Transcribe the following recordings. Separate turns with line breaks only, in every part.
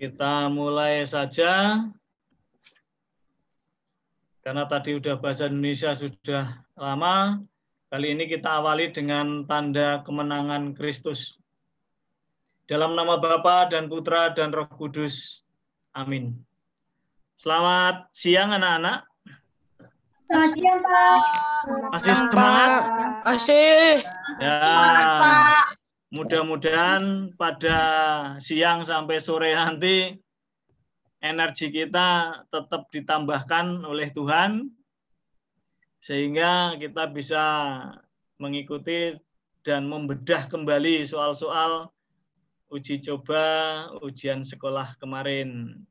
Kita mulai saja. Karena tadi udah bahasa Indonesia sudah lama, kali ini kita awali dengan tanda kemenangan Kristus. Dalam nama Bapa dan Putra dan Roh Kudus. Amin. Selamat siang anak-anak.
Selamat siang, Pak.
Masih semangat?
Masih.
Ya. Mudah-mudahan pada siang sampai sore nanti energi kita tetap ditambahkan oleh Tuhan sehingga kita bisa mengikuti dan membedah kembali soal-soal uji coba ujian sekolah kemarin.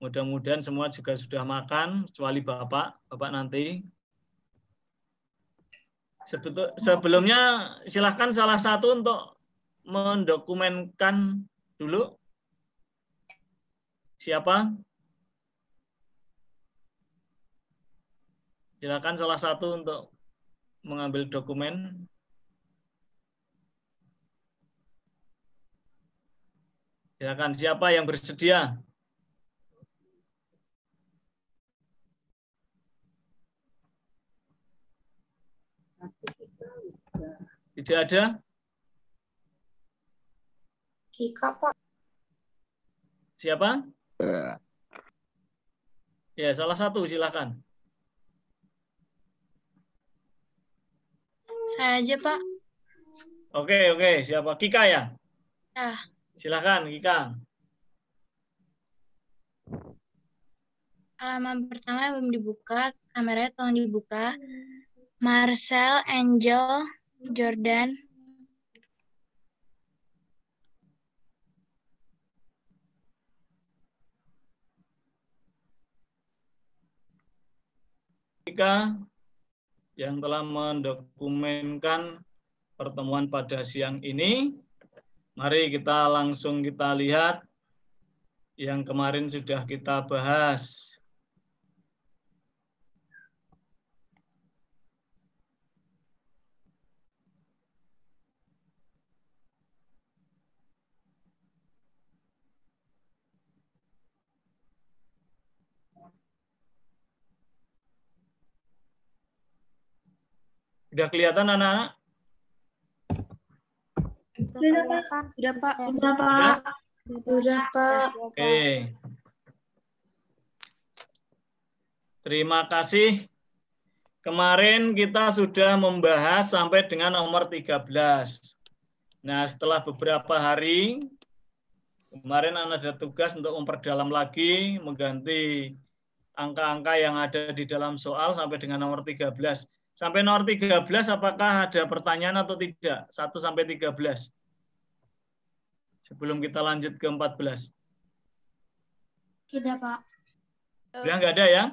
Mudah-mudahan semua juga sudah makan kecuali Bapak nanti. Sebelumnya silahkan salah satu untuk mendokumenkan dulu. Siapa? Silakan salah satu untuk mengambil dokumen. Silakan, siapa yang bersedia? Tidak ada?
Kika, Pak.
Siapa? Ya, salah satu silakan.
Saya aja, Pak.
Oke, siapa? Kika ya?
Ya.
Silakan, Kika.
Halaman pertama belum dibuka, kameranya tolong dibuka. Marcel, Angel, Jordan.
Kika yang telah mendokumenkan pertemuan pada siang ini. Mari kita langsung lihat yang kemarin sudah kita bahas. Sudah kelihatan anak-anak?
Sudah, Pak. Sudah, Pak.
Oke. Terima kasih. Kemarin kita sudah membahas sampai dengan nomor 13. Nah, setelah beberapa hari, kemarin ada tugas untuk memperdalam lagi, mengganti angka-angka yang ada di dalam soal sampai dengan nomor 13. Sampai nomor 13, apakah ada pertanyaan atau tidak? 1 sampai 13. Sebelum kita lanjut ke 14.
Tidak, Pak.
Sudah nggak ada ya?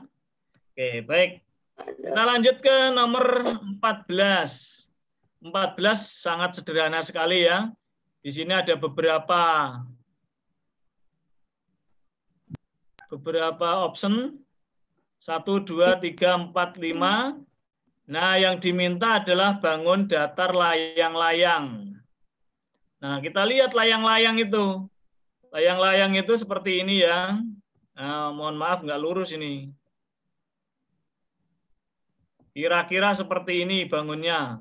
Oke, baik. Kita lanjut ke nomor 14. 14 sangat sederhana sekali ya. Di sini ada beberapa option. 1, 2, 3, 4, 5. Nah, yang diminta adalah bangun datar layang-layang. Nah, kita lihat layang-layang itu. Layang-layang itu seperti ini ya. Nah, mohon maaf nggak lurus ini. Kira-kira seperti ini bangunnya.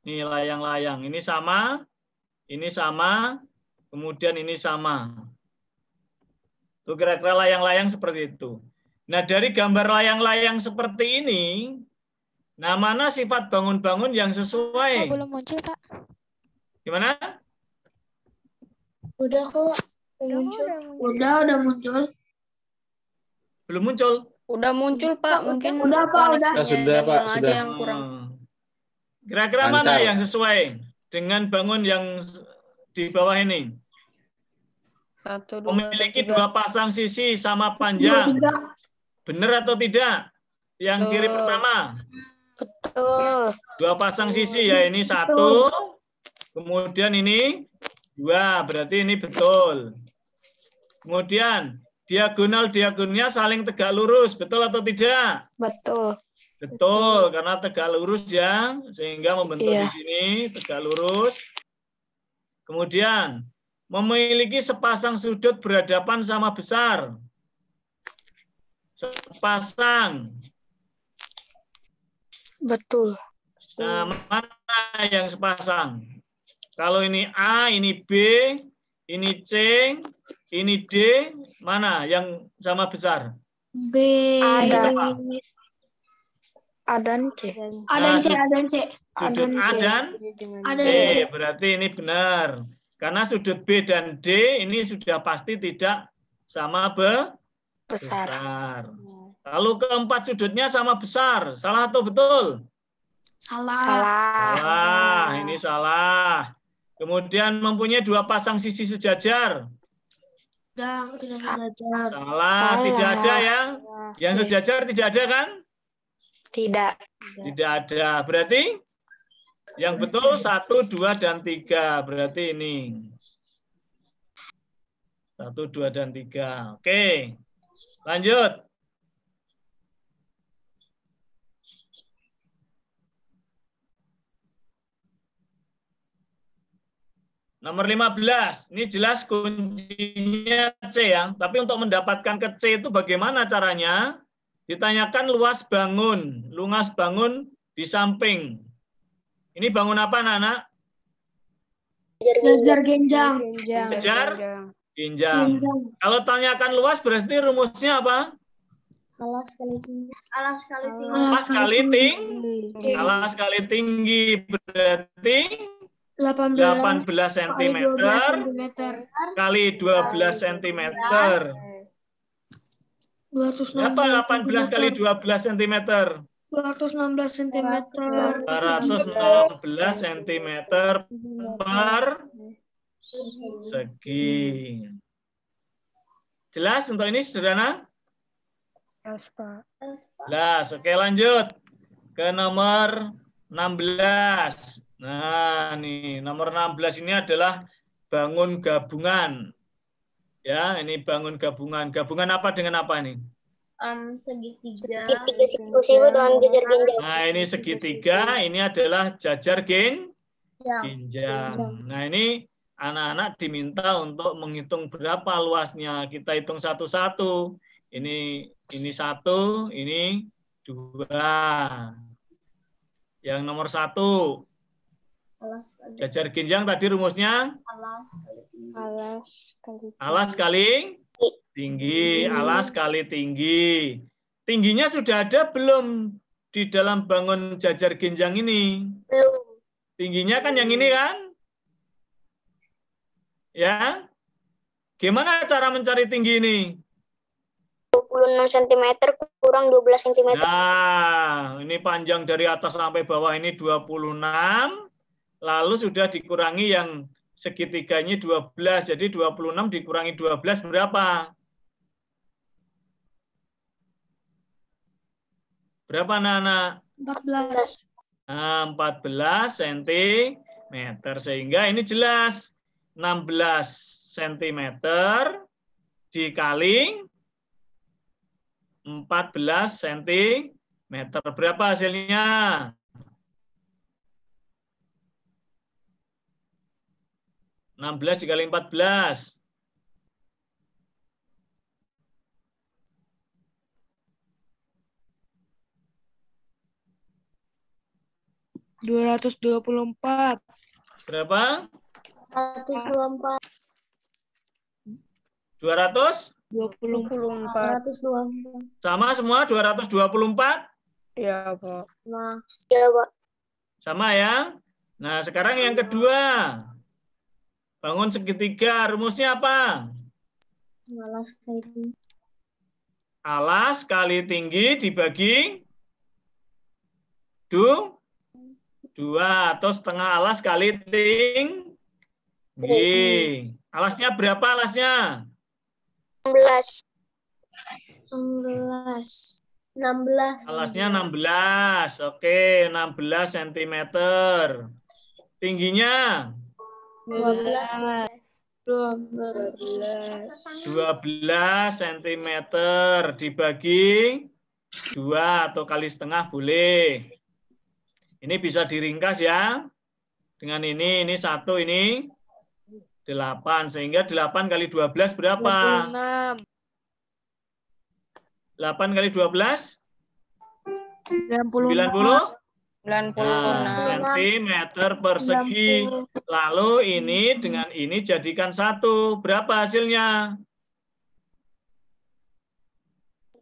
Ini layang-layang. Ini sama, kemudian ini sama. Itu kira-kira layang-layang seperti itu. Nah, dari gambar layang-layang seperti ini, nah mana sifat bangun-bangun yang sesuai?
Kok belum muncul, Pak?
Gimana?
Udah kok. Udah muncul.
Belum muncul?
Udah muncul, Pak. Mungkin
Udah, Pak. Udah.
Sudah, Pak.
aja
Sudah.
yang kurang.
Kira-kira mana yang sesuai dengan bangun yang di bawah ini?
1, 2,
Memiliki
3.
2 pasang sisi sama panjang. Benar atau tidak? Yang ciri pertama.
Betul.
2 pasang sisi ya, ini 1. Kemudian ini 2, berarti ini betul. Kemudian diagonal-diagonalnya saling tegak lurus, betul atau tidak?
Betul.
Betul, karena tegak lurus ya, sehingga membentuk di sini tegak lurus. Kemudian memiliki sepasang sudut berhadapan sama besar. Sepasang.
Betul.
Nah, mana yang sepasang? Kalau ini A, ini B, ini C, ini D, mana yang sama besar?
B.
Ada.
Apa?
A dan C.
Nah, sudut
A dan
A
C.
dan
Ada
C, berarti ini benar. Karena sudut B dan D ini sudah pasti tidak sama
Besar.
besar. Lalu keempat sudutnya sama besar. Salah atau betul?
Salah.
Salah, ini salah. Kemudian mempunyai dua pasang sisi sejajar. Salah, tidak ada ya. Yang sejajar tidak ada kan?
Tidak.
Tidak ada. Berarti yang betul 1, 2, dan 3. Berarti ini. 1, 2, dan 3. Oke. Lanjut. Nomor 15. Ini jelas kuncinya C ya. Tapi untuk mendapatkan ke C itu bagaimana caranya? Ditanyakan luas bangun. Luas bangun di samping. Ini bangun apa, anak-anak?
Jajar genjang.
Jajar genjang. Kalau tanyakan luas berarti rumusnya apa?
Alas kali tinggi. Alas kali tinggi.
Alas kali tinggi. Alas kali tinggi berarti 18 cm kali 12 cm. Berapa 18 kali 12 cm?
216 cm.
216 cm per segi. Jelas untuk ini, sederhana? Jelas. Oke, lanjut ke nomor 16. Nah, nih nomor 16 ini adalah bangun gabungan. Ya, ini bangun gabungan. Gabungan apa dengan apa nih?
Segitiga.
Nah, ini segitiga, ini adalah jajar genjang. Nah, ini anak-anak diminta untuk menghitung berapa luasnya. Kita hitung satu-satu. Ini 1, ini 2. Yang nomor 1. Jajar genjang tadi rumusnya? Alas kali tinggi. Alas kali tinggi. Tingginya sudah ada belum di dalam bangun jajar genjang ini?
Belum.
Tingginya kan yang ini kan? Ya. Gimana cara mencari tinggi ini?
26 cm kurang 12 cm.
Nah, ini panjang dari atas sampai bawah ini 26. Lalu sudah dikurangi yang segitiganya 12. Jadi 26 dikurangi 12 berapa? Berapa, anak-anak?
14.
Nah, 14 cm. Sehingga ini jelas 16 cm dikali 14 cm. Berapa hasilnya? 16 dikali 14.
224.
Berapa?
124.
200?
24.
124.
Sama semua 224?
Iya, Pak.
Nah, ya, Pak.
Sama ya. Nah, sekarang yang kedua. Bangun segitiga. Rumusnya apa?
Alas kali tinggi.
Alas kali tinggi dibagi 2 atau setengah alas kali tinggi. Alasnya berapa alasnya?
16. 16.
Alasnya 16. Oke, 16 cm. Tingginya?
12.
12 cm dibagi 2 atau kali setengah boleh. Ini bisa diringkas ya. Dengan ini 1, ini 8. Sehingga 8 kali 12 berapa?
26.
8 kali 12?
90.
90?
96.
Nah, sentimeter persegi. Lalu ini dengan ini jadikan 1. Berapa hasilnya?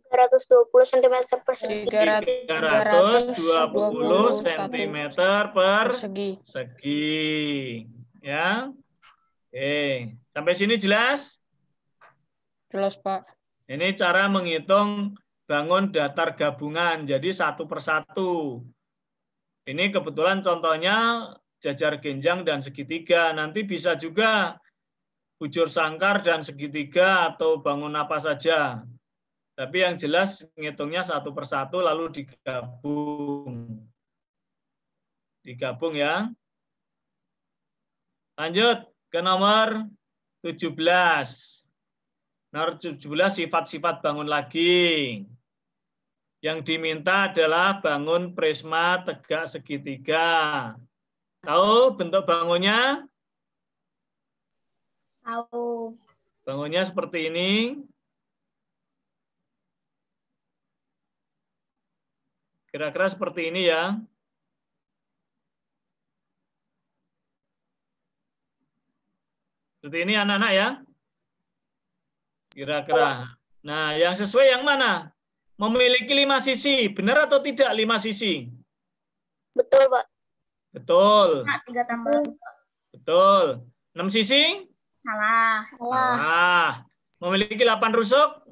320 cm persegi.
320 cm persegi. Ya. Oke. Sampai sini jelas?
Jelas, Pak.
Ini cara menghitung bangun datar gabungan. Jadi 1 per 1. Ini kebetulan contohnya jajar genjang dan segitiga. Nanti bisa juga bujur sangkar dan segitiga atau bangun apa saja. Tapi yang jelas ngitungnya 1 per 1 lalu digabung. Digabung ya. Lanjut ke nomor 17. Nomor 17 sifat-sifat bangun lagi. Yang diminta adalah bangun prisma tegak segitiga. Tahu bentuk bangunnya?
Tahu.
Bangunnya seperti ini. Kira-kira seperti ini ya. Seperti ini anak-anak ya. Kira-kira. Nah, yang sesuai yang mana? Memiliki 5 sisi. Benar atau tidak 5 sisi?
Betul, Pak.
Betul.
3 tambah.
Betul. 6 sisi?
Salah.
Salah. Memiliki 8 rusuk?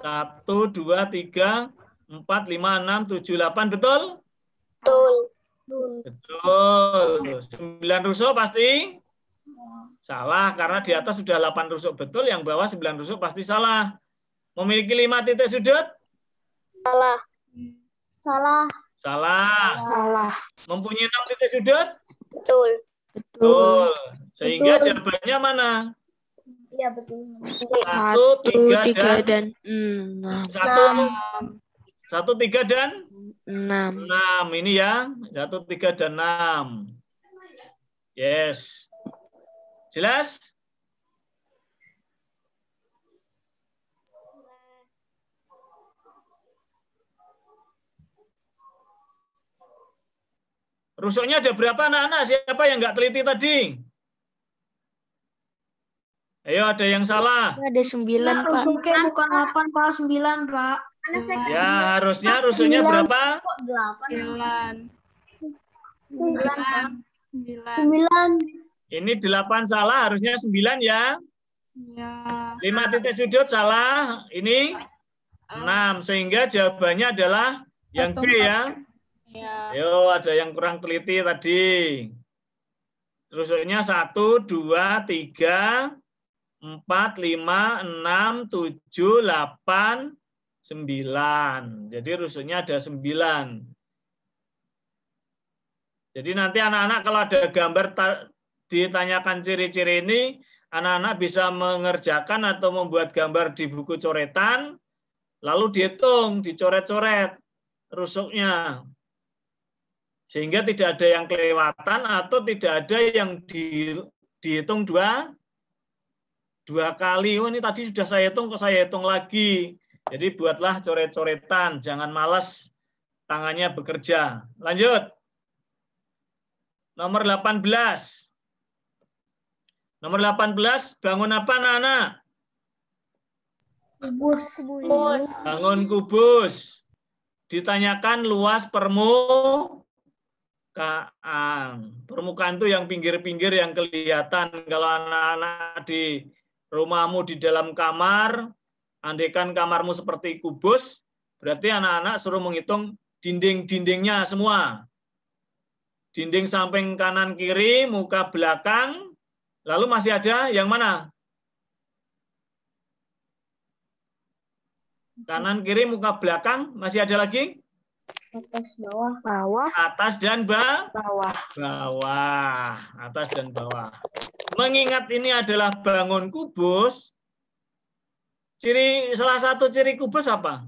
1, 2, 3, 4, 5, 6, 7, 8. Betul?
Betul.
Betul. 9 rusuk pasti? Salah, karena di atas sudah 8 rusuk betul, yang bawah 9 rusuk pasti salah. Memiliki 5 titik sudut?
Salah.
Salah.
Salah.
Salah.
Mempunyai 6 titik sudut?
Betul.
Betul. Sehingga jawabannya mana?
Iya, betul.
1, 3, dan
6.
1, 3, dan
6.
6. Ini ya. 1, 3, dan 6. Yes. Jelas? Rusuknya ada berapa anak-anak? Siapa yang nggak teliti tadi? Ayo, ada yang salah.
Ada 9, Pak.
Rusuknya bukan 8, Pak. 9, Pak.
Ya, harusnya rusuknya berapa?
9.
9.
9.
Ini 8 salah, harusnya 9 ya.
Ya.
5 titik sudut salah, ini 6. Sehingga jawabannya adalah yang B ya.
Ya.
Yo, ada yang kurang teliti tadi. Rusuknya 1, 2, 3, 4, 5, 6, 7, 8, 9. Jadi rusuknya ada 9. Jadi nanti anak-anak kalau ada gambar ditanyakan ciri-ciri ini, anak-anak bisa mengerjakan atau membuat gambar di buku coretan, lalu dihitung, dicoret-coret rusuknya. Sehingga tidak ada yang kelewatan atau tidak ada yang dihitung dua kali. Oh, ini tadi sudah saya hitung, kok saya hitung lagi. Jadi buatlah coret-coretan, jangan malas tangannya bekerja. Lanjut. Nomor 18. Nomor 18, bangun apa anak-anak?
Kubus.
Bangun kubus. Ditanyakan luas permukaan. Permukaan itu yang pinggir-pinggir yang kelihatan. Kalau anak-anak di rumahmu di dalam kamar, andaikan kamarmu seperti kubus, berarti anak-anak suruh menghitung dinding-dindingnya semua. Dinding samping kanan kiri, muka belakang, lalu masih ada yang mana? Kanan kiri, muka belakang, masih ada lagi?
Atas, bawah.
Bawah.
Atas dan
Bawah.
bawah. Atas dan bawah. Mengingat ini adalah bangun kubus, salah satu ciri kubus apa?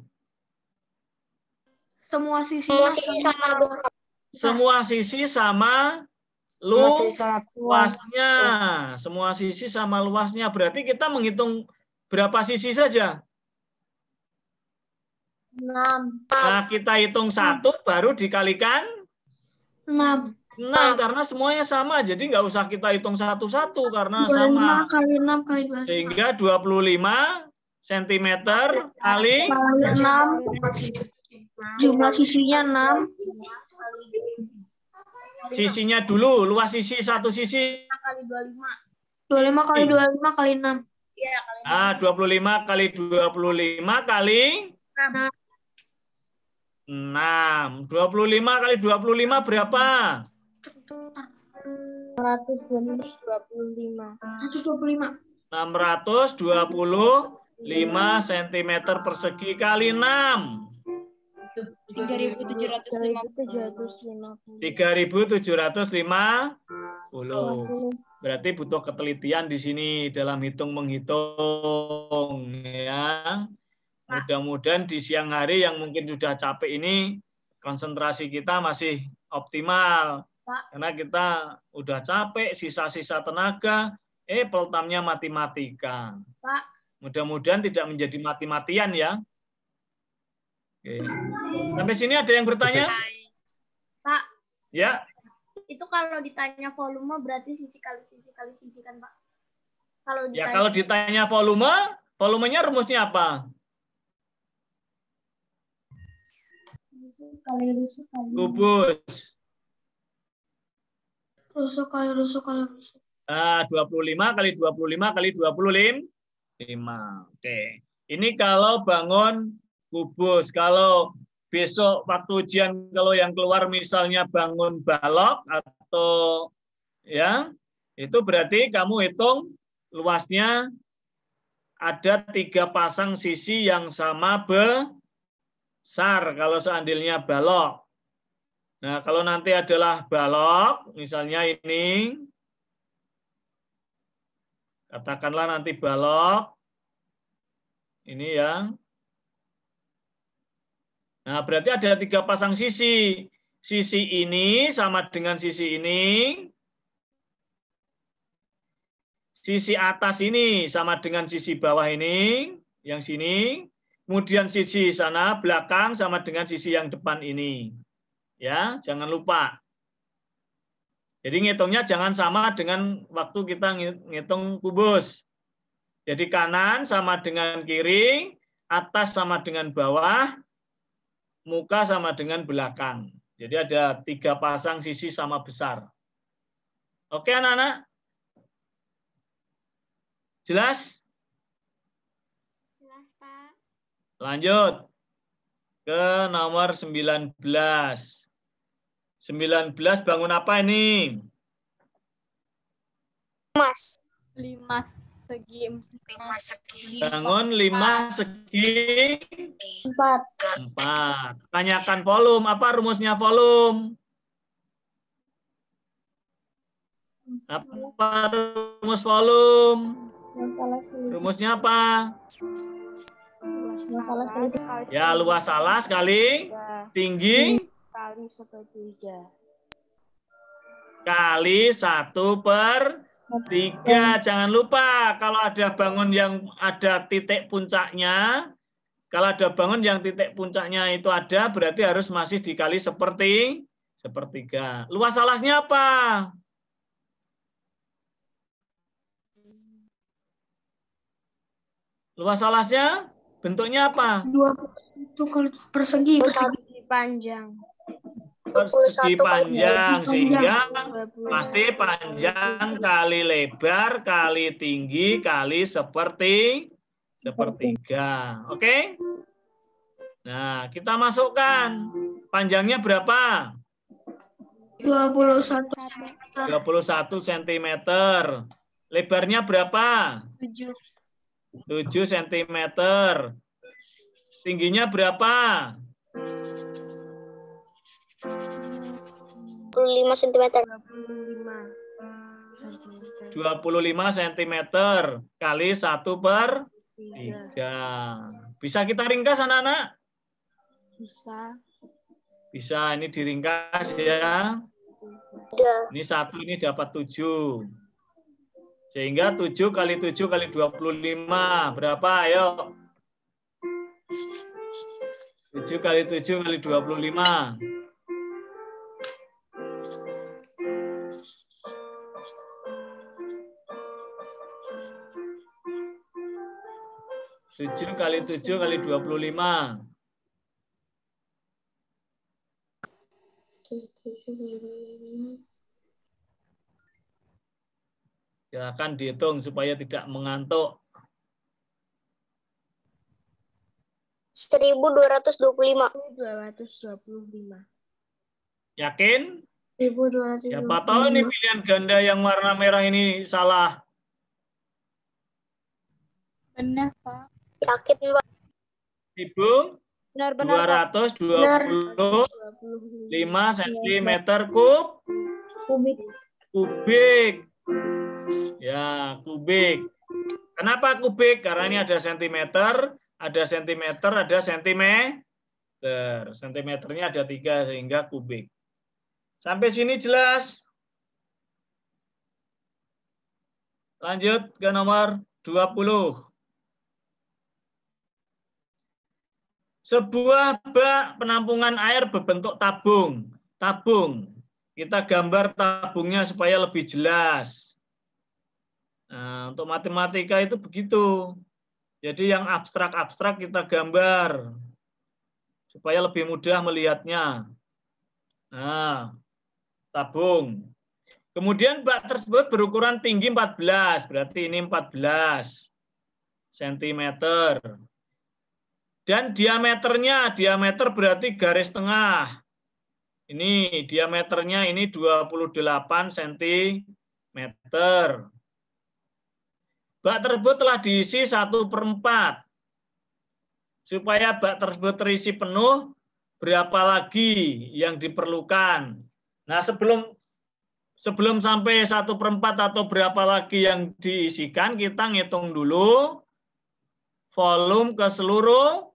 Semua sisi
sama besar.
Semua sisi sama luasnya. Semua sisi sama luasnya. Berarti kita menghitung berapa sisi saja?
6.
Nah, kita hitung 1 baru dikalikan
6.
6 karena semuanya sama. Jadi nggak usah kita hitung satu-satu karena sama.
25 kali 6 kali 25.
Sehingga 25 cm kali
6. Jumlah sisinya 6.
sisinya dulu. Luas sisi satu sisi.
25 kali 25 kali 6.
Nah, 25 kali 25 kali 6. 25 kali 25 berapa?
125.
625 cm persegi kali 6.
3.750.
3.750. Berarti butuh ketelitian di sini dalam menghitung ya. Mudah-mudahan di siang hari yang mungkin sudah capek ini konsentrasi kita masih optimal. Karena kita udah capek, sisa-sisa tenaga, peltamnya matematika. Mudah-mudahan tidak menjadi mati-matian ya. Oke. Sampai sini ada yang bertanya?
Pak.
Ya.
Itu kalau ditanya volume berarti sisi kali sisi kali sisi kan, Pak?
Kalau ditanya volumenya rumusnya apa? Kubus.
Rusuk kali rusuk kali rusuk.
25 kali 25 kali 25. Oke. Ini kalau bangun kubus. Kalau besok waktu ujian kalau yang keluar misalnya bangun balok atau ya, itu berarti kamu hitung luasnya ada 3 pasang sisi yang sama besar kalau seandainya balok. Nah, kalau nanti adalah balok, misalnya ini, katakanlah nanti balok, ini ya. Nah, berarti ada 3 pasang sisi. Sisi ini sama dengan sisi ini. Sisi atas ini sama dengan sisi bawah ini, yang sini. Kemudian sisi sana belakang sama dengan sisi yang depan ini. Ya, jangan lupa. Jadi ngitungnya jangan sama dengan waktu kita ngitung kubus. Jadi kanan sama dengan kiri, atas sama dengan bawah, muka sama dengan belakang. Jadi ada 3 pasang sisi sama besar. Oke anak-anak? Jelas?
Jelas, Pak.
Lanjut ke nomor 19. 19 bangun apa ini?
Mas.
5 segi 4.
Bangun 5 segi 4. Tanyakan volume. Apa rumusnya volume? Apa rumus volume? Rumusnya apa? Ya, luas alas kali tinggi
Kali 1/3.
kali 1/3. Jangan lupa kalau ada bangun yang ada titik puncaknya, kalau ada bangun yang titik puncaknya itu ada, berarti harus masih dikali 1/3. Luas alasnya apa? Luas alasnya bentuknya apa?
21 kali persegi panjang.
Persegi panjang, sehingga pasti panjang kali lebar kali tinggi kali 1/3. Oke? Nah, kita masukkan. Panjangnya berapa?
21
cm. Lebarnya berapa?
7
cm. Tingginya berapa?
25 cm.
25 cm kali 1/3. Bisa kita ringkas anak-anak?
Bisa.
Bisa, ini diringkas ya.
3.
Ini 1 ini dapat 7. Sehingga 7 kali 7 kali 25. Berapa? Ayo. 7 kali 7 kali 25. 7 kali 7 kali 25. Silakan dihitung supaya tidak mengantuk.
1225.
225.
Yakin?
1225.
Siapa tahu ini pilihan ganda yang warna merah ini salah.
Benar, Pak.
Yakin, Pak.
Ibu,
Benar-benar, Pak.
225 cm kubik. Ya, kubik. Kenapa kubik? Karena ini ada sentimeter, ada sentimeter. Sentimeternya ada 3 sehingga kubik. Sampai sini jelas? Lanjut ke nomor 20. Sebuah bak penampungan air berbentuk tabung. Tabung. Kita gambar tabungnya supaya lebih jelas. Nah, untuk matematika itu begitu. Jadi yang abstrak-abstrak kita gambar supaya lebih mudah melihatnya. Nah, tabung. Kemudian bak tersebut berukuran tinggi 14, berarti ini 14 cm. Dan diameter berarti garis tengah. Ini diameternya ini 28 cm. Bak tersebut telah diisi 1/4. Supaya bak tersebut terisi penuh, berapa lagi yang diperlukan? Nah, sebelum sampai 1/4 atau berapa lagi yang diisikan, kita ngitung dulu volume keseluruhan.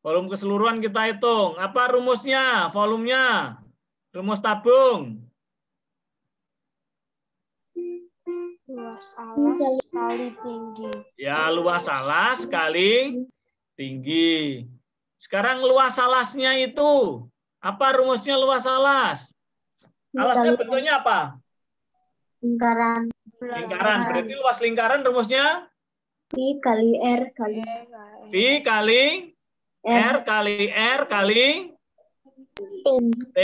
Volume keseluruhan kita hitung. Apa rumusnya? Volumenya. Rumus tabung.
Luas alas kali tinggi.
Ya, luas alas kali tinggi. Sekarang luas alasnya itu. Apa rumusnya luas alas? Alasnya bentuknya apa?
Lingkaran.
Lingkaran. Berarti luas lingkaran rumusnya?
Pi kali R kali
Pi kali R kali R kali T.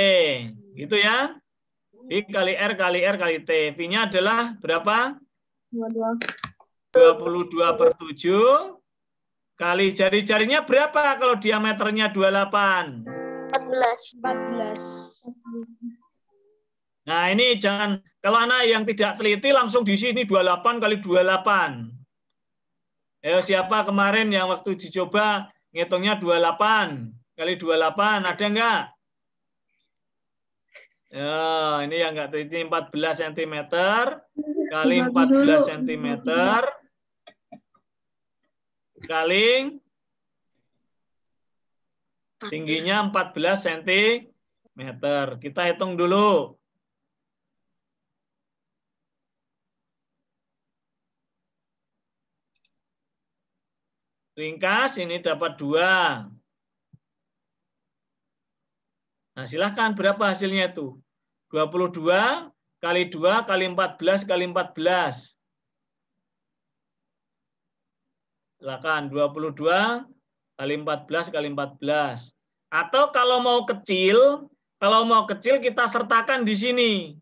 Gitu ya. Pi kali R kali R kali T. Pi-nya adalah berapa? 22/7. Kali jari-jarinya berapa kalau diameternya 28?
14.
Nah, ini jangan, kalau anak yang tidak teliti langsung di sini 28 kali 28. Siapa kemarin yang waktu dicoba ngitungnya 28 kali 28, ada enggak? Ini yang enggak teliti 14 cm kali 14 cm kali tingginya 14 cm. Kita hitung dulu. Ringkas, ini dapat 2. Nah, silahkan berapa hasilnya itu? 22 kali 2 kali 14 kali 14. Silahkan 22 kali 14 kali 14. Atau kalau mau kecil kita sertakan di sini.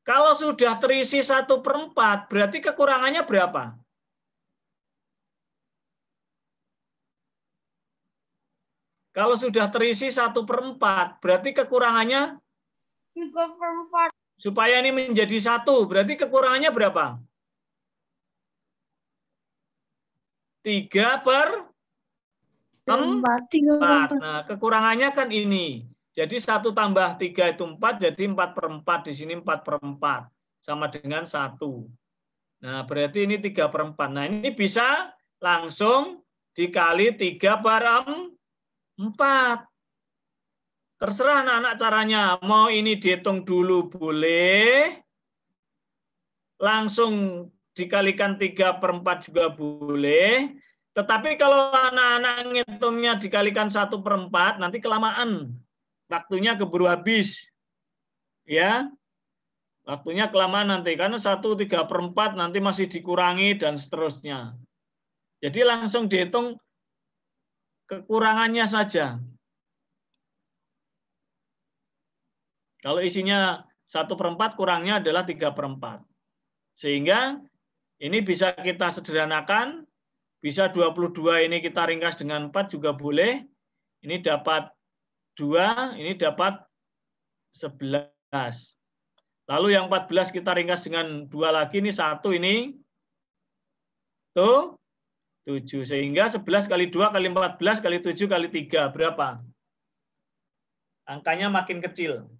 Kalau sudah terisi 1/4, berarti kekurangannya berapa? Kalau sudah terisi 1/4, berarti kekurangannya
3/4.
supaya ini menjadi 1, berarti kekurangannya berapa? 3/4. Nah, kekurangannya kan ini. Jadi 1 tambah 3 itu 4, jadi 4/4. Di sini 4/4. Sama dengan 1. Nah, berarti ini 3/4. Nah, ini bisa langsung dikali 3/4. Terserah anak-anak caranya. Mau ini dihitung dulu boleh. Langsung dikalikan 3/4 juga boleh. Tetapi kalau anak-anak ngitungnya dikalikan 1/4, nanti kelamaan. Waktunya keburu habis. Ya. Waktunya kelamaan nanti. Karena 1/3/4 nanti masih dikurangi dan seterusnya. Jadi langsung dihitung kekurangannya saja. Kalau isinya 1/4, kurangnya adalah 3/4. Sehingga ini bisa kita sederhanakan, bisa 22 ini kita ringkas dengan 4 juga boleh. Ini dapat 2, ini dapat 11. Lalu yang 14 kita ringkas dengan 2 lagi, ini 1, ini tuh 7. Sehingga 11 kali 2 kali 14 kali 7 kali 3, berapa? Angkanya makin kecil.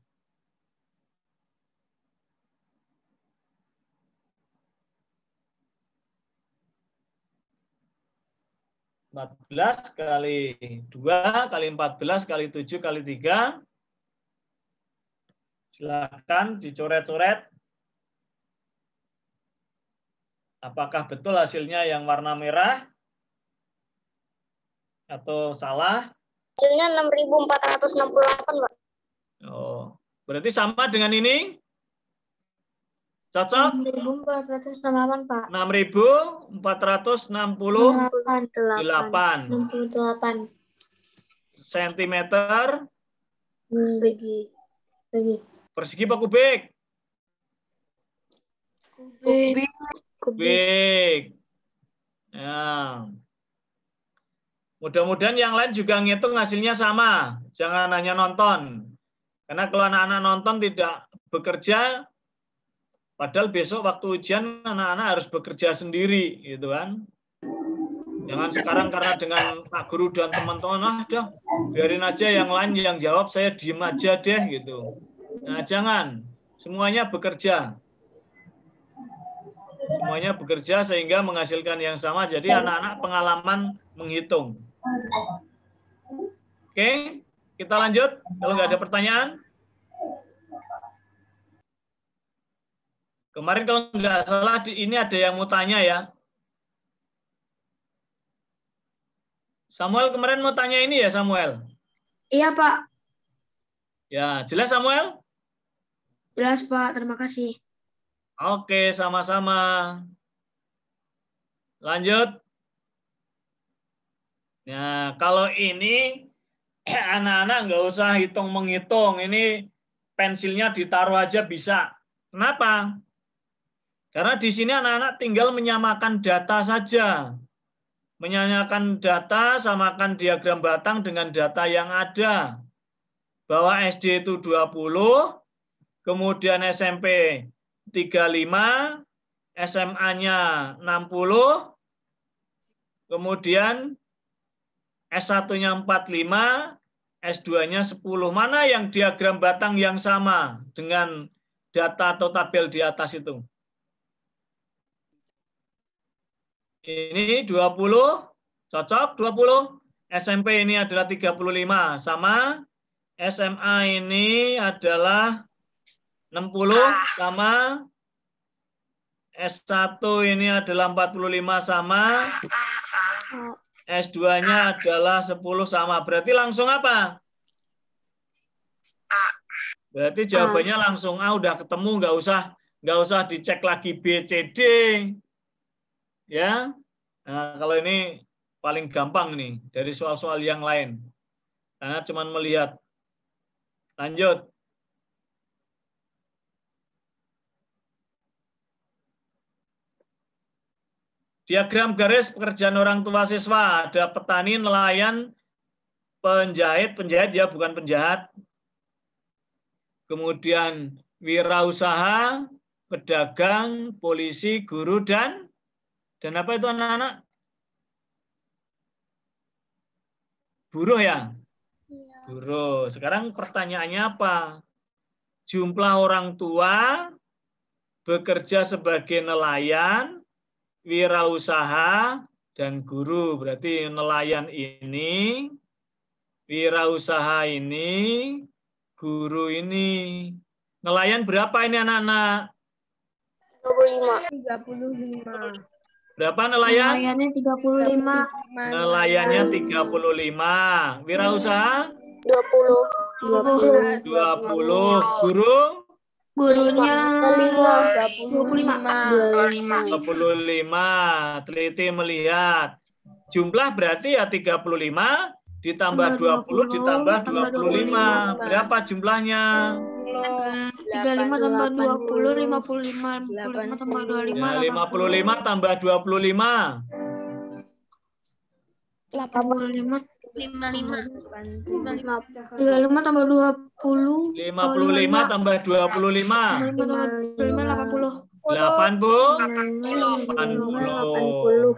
14 kali 2 kali 14 kali 7 kali 3. Silakan dicoret-coret. Apakah betul hasilnya yang warna merah? Atau salah?
Hasilnya 6.468, Pak.
Oh, berarti sama dengan ini? Cocok?
6.468, Pak.
6.468 sentimeter persegi apa kubik? Kubik. Ya. Mudah-mudahan yang lain juga ngitung hasilnya sama. Jangan hanya nonton. Karena kalau anak-anak nonton tidak bekerja, padahal besok waktu ujian anak-anak harus bekerja sendiri, gitu kan? Jangan sekarang karena dengan Pak Guru dan teman-teman, dah biarin aja yang lain yang jawab, saya diem aja deh, gitu. Nah, jangan. Semuanya bekerja. Semuanya bekerja sehingga menghasilkan yang sama. Jadi anak-anak pengalaman menghitung. Oke, kita lanjut. Kalau nggak ada pertanyaan. Kemarin kalau nggak salah ini ada yang mau tanya ya. Samuel kemarin mau tanya ini ya, Samuel?
Iya, Pak.
Ya, jelas Samuel?
Jelas, Pak. Terima kasih.
Oke, sama-sama. Lanjut. Nah, kalau ini anak-anak nggak usah hitung-menghitung. Ini pensilnya ditaruh aja bisa. Kenapa? Karena di sini anak-anak tinggal menyamakan data saja. Menyamakan data, samakan diagram batang dengan data yang ada. Bahwa SD itu 20, kemudian SMP 35, SMA-nya 60, kemudian S1-nya 45, S2-nya 10. Mana yang diagram batang yang sama dengan data atau tabel di atas itu? Ini 20, cocok 20. SMP ini adalah 35, sama. SMA ini adalah 60, sama. S1 ini adalah 45, sama. S2-nya adalah 10, sama. Berarti langsung apa? Berarti jawabannya langsung A, udah ketemu, nggak usah dicek lagi B, C, D. Ya, nah, kalau ini paling gampang nih dari soal-soal yang lain, karena cuma melihat. Lanjut. Diagram garis pekerjaan orang tua siswa. Ada petani, nelayan, penjahit ya bukan penjahat. Kemudian wirausaha, pedagang, polisi, guru, dan apa itu anak-anak? Buruh ya? Buruh. Sekarang pertanyaannya apa? Jumlah orang tua bekerja sebagai nelayan, wirausaha, dan guru. Berarti nelayan ini Wirausaha ini, guru ini. Nelayan berapa ini anak-anak?
35.
Berapa nelayan?
Nelayannya 35.
Nelayannya 35. Wirausaha?
20.
20. Guru?
Gurunya
25.
25. Teliti melihat. Jumlah berarti ya 35 ditambah 20 ditambah 25. Berapa jumlahnya?
35 tambah 20, 55. 55 tambah 25,
Ya, 55 tambah 25.
85.
55.
35 tambah 20.
55 tambah 25.
80.
80.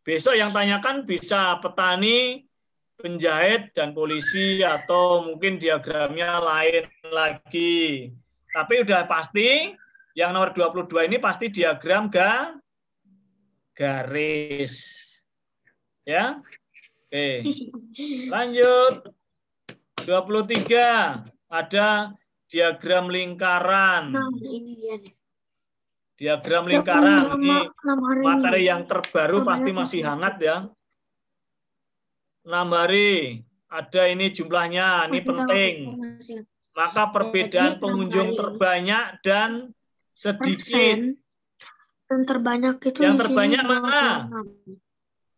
Besok yang tanyakan bisa petani, penjahit, dan polisi, atau mungkin diagramnya lain lagi. Tapi udah pasti, yang nomor 22 ini pasti diagram garis. Ya, oke. Lanjut. 23, ada diagram lingkaran.
Nah, ini dia nih.
Diagram lingkaran, ini
6 hari
materi
ini.
yang terbaru pasti masih hangat ya. 6 hari, ada ini jumlahnya, ini penting. Maka perbedaan pengunjung terbanyak dan sedikit.
Dan terbanyak itu
Yang
di
terbanyak
sini
mana?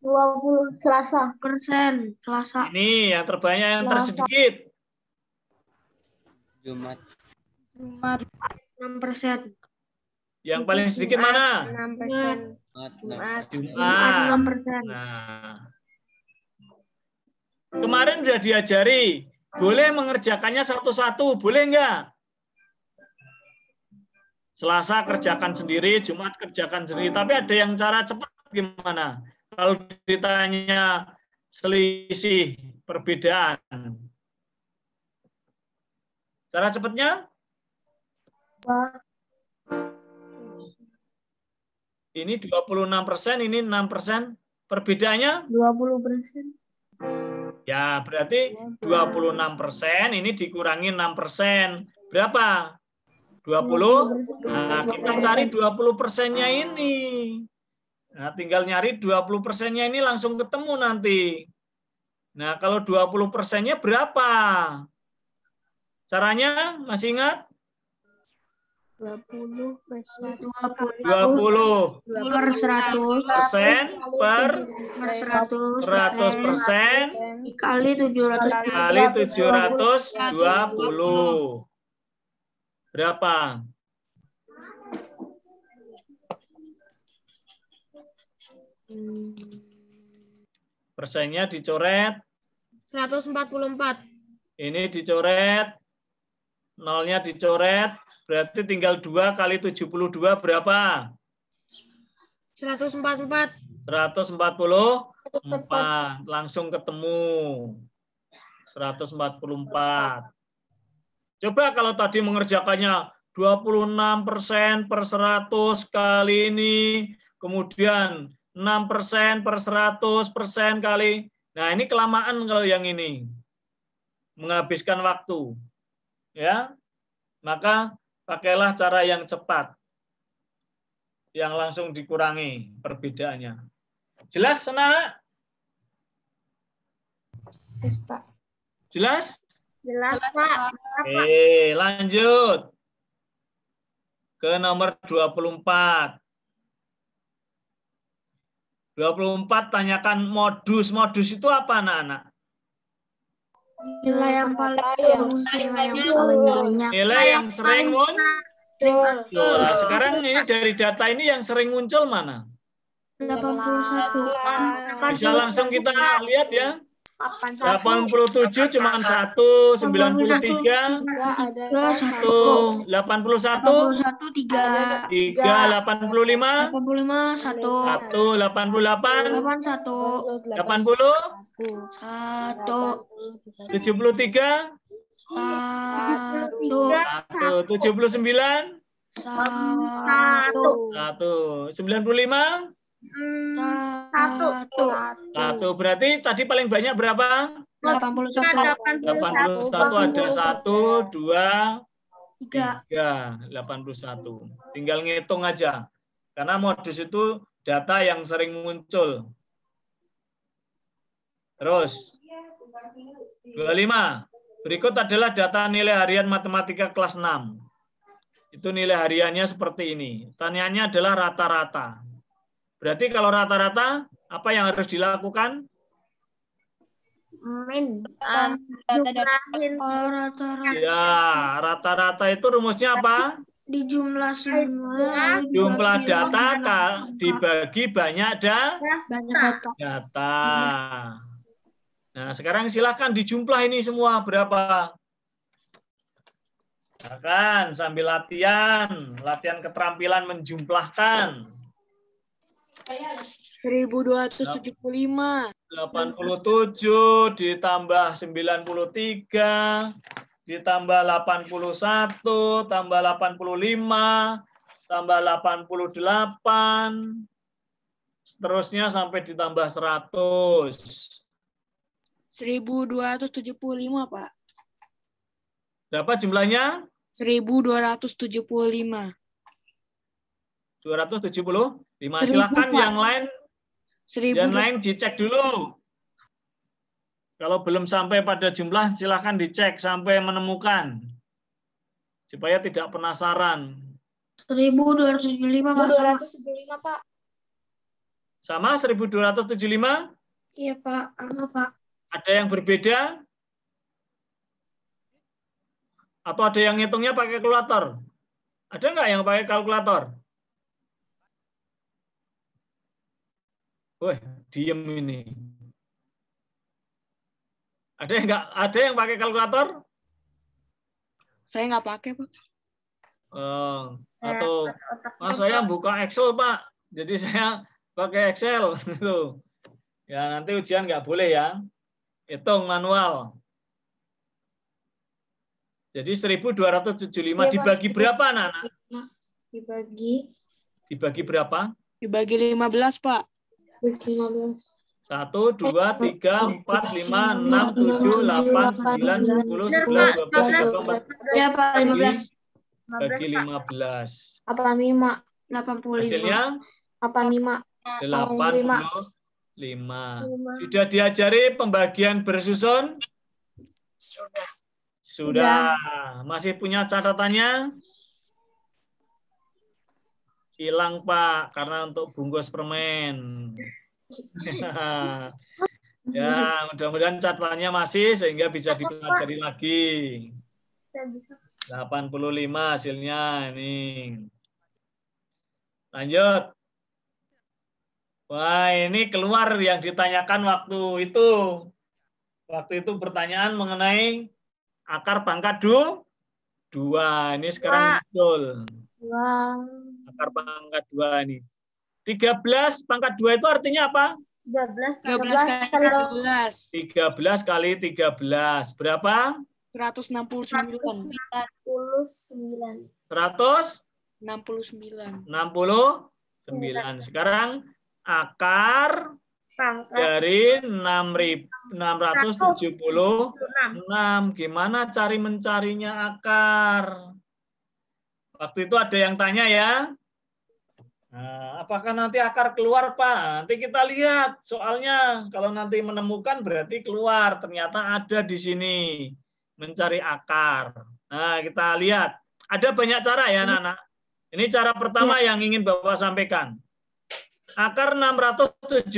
20 Selasa.
persen. Selasa.
Ini yang terbanyak, yang tersedikit.
Jumat.
6%.
Yang paling sedikit mana?
6%.
Jumat.
Jumat.
6%.
Nah, kemarin sudah diajari, boleh mengerjakannya satu-satu, boleh enggak? Selasa kerjakan sendiri, Jumat kerjakan sendiri. Tapi ada yang cara cepat gimana? Kalau ditanya selisih perbedaan. Cara cepatnya? Ini 26%, ini 6%. Perbedaannya?
20%.
Ya, berarti 26%, ini dikurangi 6%. Berapa? 20? Nah, kita cari 20%-nya ini. Nah, tinggal nyari 20%-nya ini langsung ketemu nanti. Nah, kalau 20%-nya berapa? Caranya masih ingat?
20
per 100
dikali 720.
kali 720. Berapa? Persennya dicoret.
144.
Ini dicoret. Nolnya dicoret. Berarti tinggal 2 kali 72 berapa?
144.
144. Langsung ketemu. 144. Coba kalau tadi mengerjakannya 26% per 100 kali ini, kemudian 6% per 100% kali. Nah, ini kelamaan kalau yang ini. Menghabiskan waktu. Ya. Maka pakailah cara yang cepat. Yang langsung dikurangi perbedaannya. Jelas, anak?
Yes, Pak.
Jelas?
Jelas, Pak.
Oke, lanjut. Ke nomor 24. 24 tanyakan modus. Modus itu apa, anak-anak?
Nilai yang paling
Nilai yang sering muncul. Nah, sekarang ini dari data ini yang sering muncul mana?
81.
Bisa langsung kita lihat ya. 87 cuma 1, 93, 1, 81, 3, 85, 1, 88, 80, 73, 1, 79, 1, 95, 1. Berarti tadi paling banyak berapa?
81.
81 ada 1, 2, 3. 81. Tinggal ngitung aja. Karena modus itu data yang sering muncul. Terus 25. Berikut adalah data nilai harian matematika kelas 6. Itu nilai hariannya seperti ini. Pertanyaannya adalah rata-rata. Berarti kalau rata-rata, apa yang harus dilakukan?
Jumlahin.
Ya, rata-rata itu rumusnya apa?
Dijumlah semua.
Jumlah data dibagi banyak
Banyak
data. Nah, sekarang silakan dijumlah ini semua berapa? Silakan sambil latihan keterampilan menjumlahkan.
1275.
87 ditambah 93 ditambah 81 tambah 85 tambah 88 seterusnya sampai ditambah 100.
1275, Pak.
Berapa jumlahnya?
1275.
275.
1000,
Silakan
Pak.
yang lain dicek dulu. Kalau belum sampai pada jumlah, silakan dicek sampai menemukan. Supaya tidak penasaran.
1275, Pak.
275, Pak.
Sama 1275?
Iya, Pak. Apa, Pak?
Ada yang berbeda? Atau ada yang ngitungnya pakai kalkulator? Ada nggak yang pakai kalkulator? Wah, diem ini. Ada yang pakai kalkulator?
Saya nggak pakai, Pak.
Atau saya buka Excel, Pak. Jadi saya pakai Excel gitu. Ya, nanti ujian nggak boleh ya. Hitung manual. Jadi 1275 dibagi berapa, anak-anak? Dibagi berapa?
Dibagi 15, Pak.
1, 2, 3, 4, 5, 6, 7, 8, 9, 10, 11, 12, 13, 14.
Iya, Pak. 15.
Bagi 15.
85.
85.
Hasilnya
85.
85. Sudah diajari pembagian bersusun? Sudah. Masih punya catatannya? Hilang, Pak, karena untuk bungkus permen. Ya, mudah-mudahan catatannya masih sehingga bisa dipelajari lagi. 85 hasilnya ini. Lanjut. Wah, ini keluar yang ditanyakan waktu itu. Waktu itu pertanyaan mengenai akar pangkat 2. Ini sekarang muncul. Akar pangkat 2 ini. 13 pangkat 2 itu artinya apa?
13 kali 13.
13 kali 13. Berapa?
169.
169. Sekarang akar dari 676. Gimana cari mencarinya akar? Waktu itu ada yang tanya ya. Nah, apakah nanti akar keluar, Pak? Nanti kita lihat. Soalnya kalau nanti menemukan berarti keluar. Ternyata ada di sini. Mencari akar. Nah, kita lihat. Ada banyak cara ya, anak-anak. Ini cara pertama yang ingin Bapak sampaikan. Akar 676.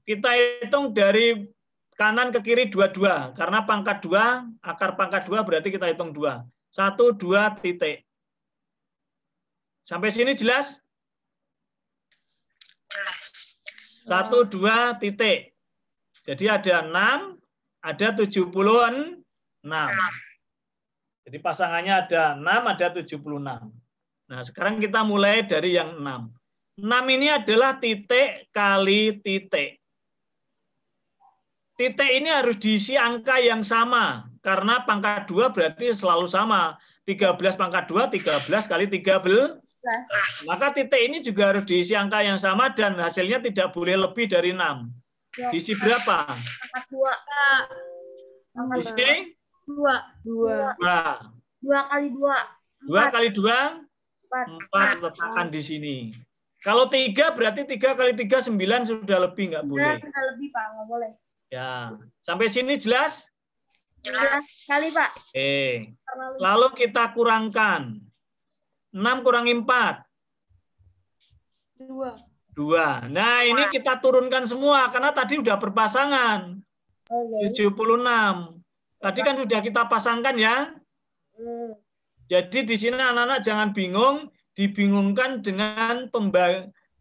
Kita hitung dari kanan ke kiri 22. Karena pangkat 2, akar pangkat 2 berarti kita hitung 2. 1, 2, titik. Sampai sini jelas? 1, 2, titik. Jadi ada 6, ada 76. Jadi pasangannya ada 6, ada 76. Nah, sekarang kita mulai dari yang 6. 6 ini adalah titik kali titik. Titik ini harus diisi angka yang sama. Karena pangkat 2 berarti selalu sama. 13 pangkat 2, 13 kali 13. Maka titik ini juga harus diisi angka yang sama dan hasilnya tidak boleh lebih dari 6. Diisi berapa?
Angkat 2.
Diisi
2.
2.
2 kali 2.
2 kali 2,
4.
4 letakkan di sini. Kalau 3 berarti 3 kali 3, 9 sudah lebih, nggak boleh.
Sudah lebih, Pak. Nggak boleh.
Ya, sampai sini jelas?
Jelas sekali, Pak.
Oke. Lalu kita kurangkan. 6 kurangi 4.
2.
2. Nah, ini kita turunkan semua, karena tadi udah berpasangan.
Oke.
76. Tadi kan sudah kita pasangkan ya. Jadi di sini anak-anak jangan bingung, dibingungkan dengan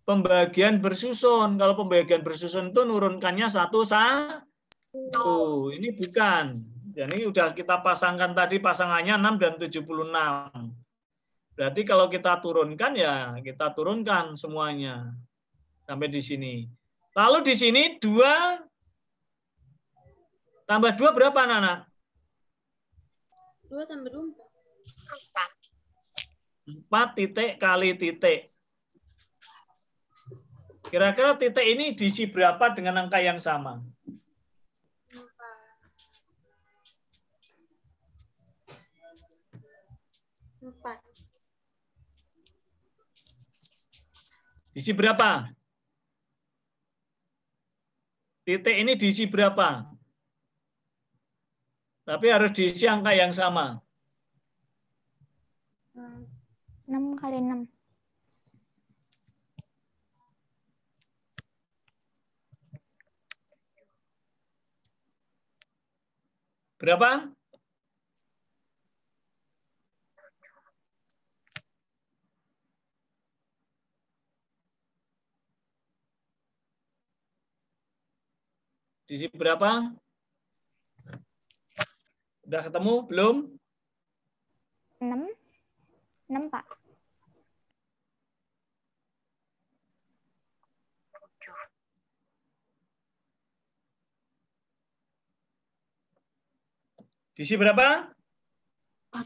pembagian bersusun. Kalau pembagian bersusun itu nurunkannya 1-1. Ini bukan. Jadi udah kita pasangkan tadi pasangannya 6 dan 76. Berarti kalau kita turunkan ya kita turunkan semuanya. Sampai di sini. Lalu di sini 2 tambah 2 berapa anak-anak?
2 tambah 2.
4 titik kali titik. Kira-kira titik ini diisi berapa dengan angka yang sama?
4.
Diisi berapa? Titik ini diisi berapa? Tapi harus diisi angka yang sama.
6 kali 6.
Berapa? Diisi berapa? Udah ketemu? Belum?
6. 6, Pak.
Diisi berapa?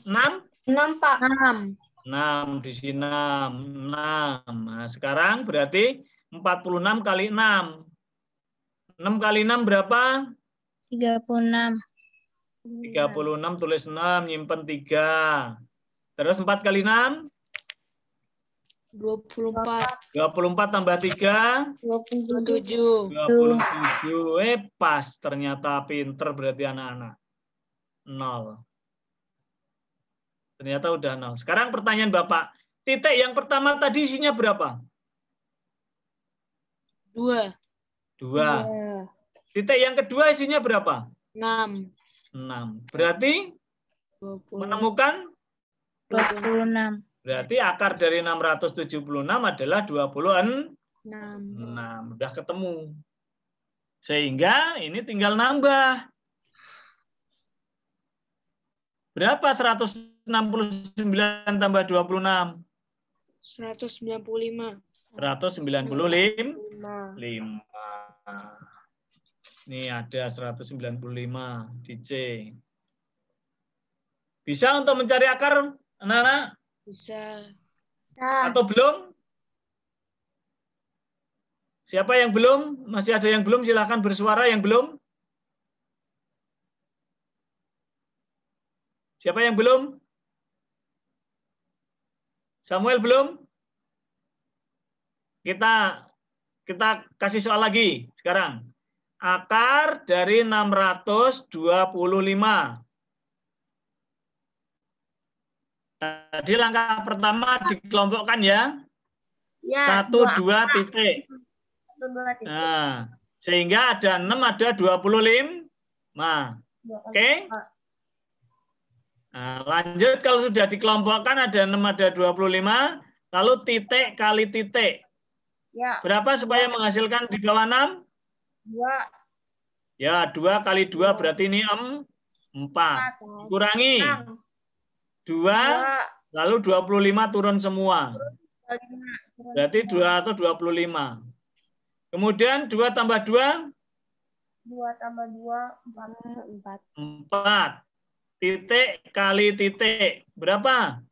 6?
6, Pak.
6.
6, diisi 6. 6. Nah, sekarang berarti 46 kali 6. 6 kali 6 berapa?
36.
36, tulis 6, nyimpen 3. Terus 4 kali 6?
24.
24 tambah 3?
27.
27. Pas. Ternyata pinter berarti anak-anak. 0. Ternyata udah 0. Sekarang pertanyaan Bapak. Titik yang pertama tadi isinya berapa?
2.
2. Titik yang kedua isinya berapa?
6.
6. Berarti
20.
menemukan?
26.
Berarti akar dari 676 adalah 26.
6.
Udah ketemu. Sehingga ini tinggal nambah. Berapa 169 tambah 26?
195.
195. Ini ada 195 di C. Bisa untuk mencari akar, anak-anak?
Bisa.
Atau belum? Siapa yang belum? Masih ada yang belum? Silahkan bersuara yang belum. Siapa yang belum? Samuel belum? Kita kasih soal lagi sekarang. Akar dari 625. Jadi langkah pertama dikelompokkan ya.
Ya,
1, 2 titik. Nah, sehingga ada 6, ada 25. Oke? Nah, lanjut kalau sudah dikelompokkan ada 6, ada 25. Lalu titik kali titik.
Ya.
Berapa supaya menghasilkan di bawah 6?
2.
Ya, 2 kali 2 berarti ini 4. Kurangi 2, lalu 25 turun semua. Berarti 225. Kemudian 2 tambah 2?
2 tambah 2, 4.
4. Titik kali titik. Berapa?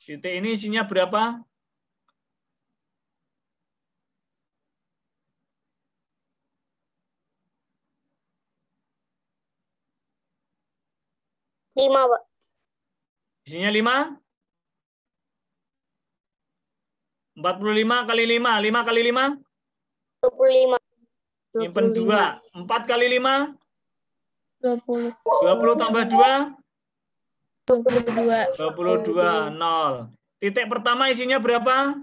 Titik ini isinya berapa?
Lima, Pak.
Isinya 5? 45 kali 5. 5 kali 5?
25.
Simpen 2. 4 kali 5?
20.
20 tambah 2?
22.
22. 0. Titik pertama isinya berapa?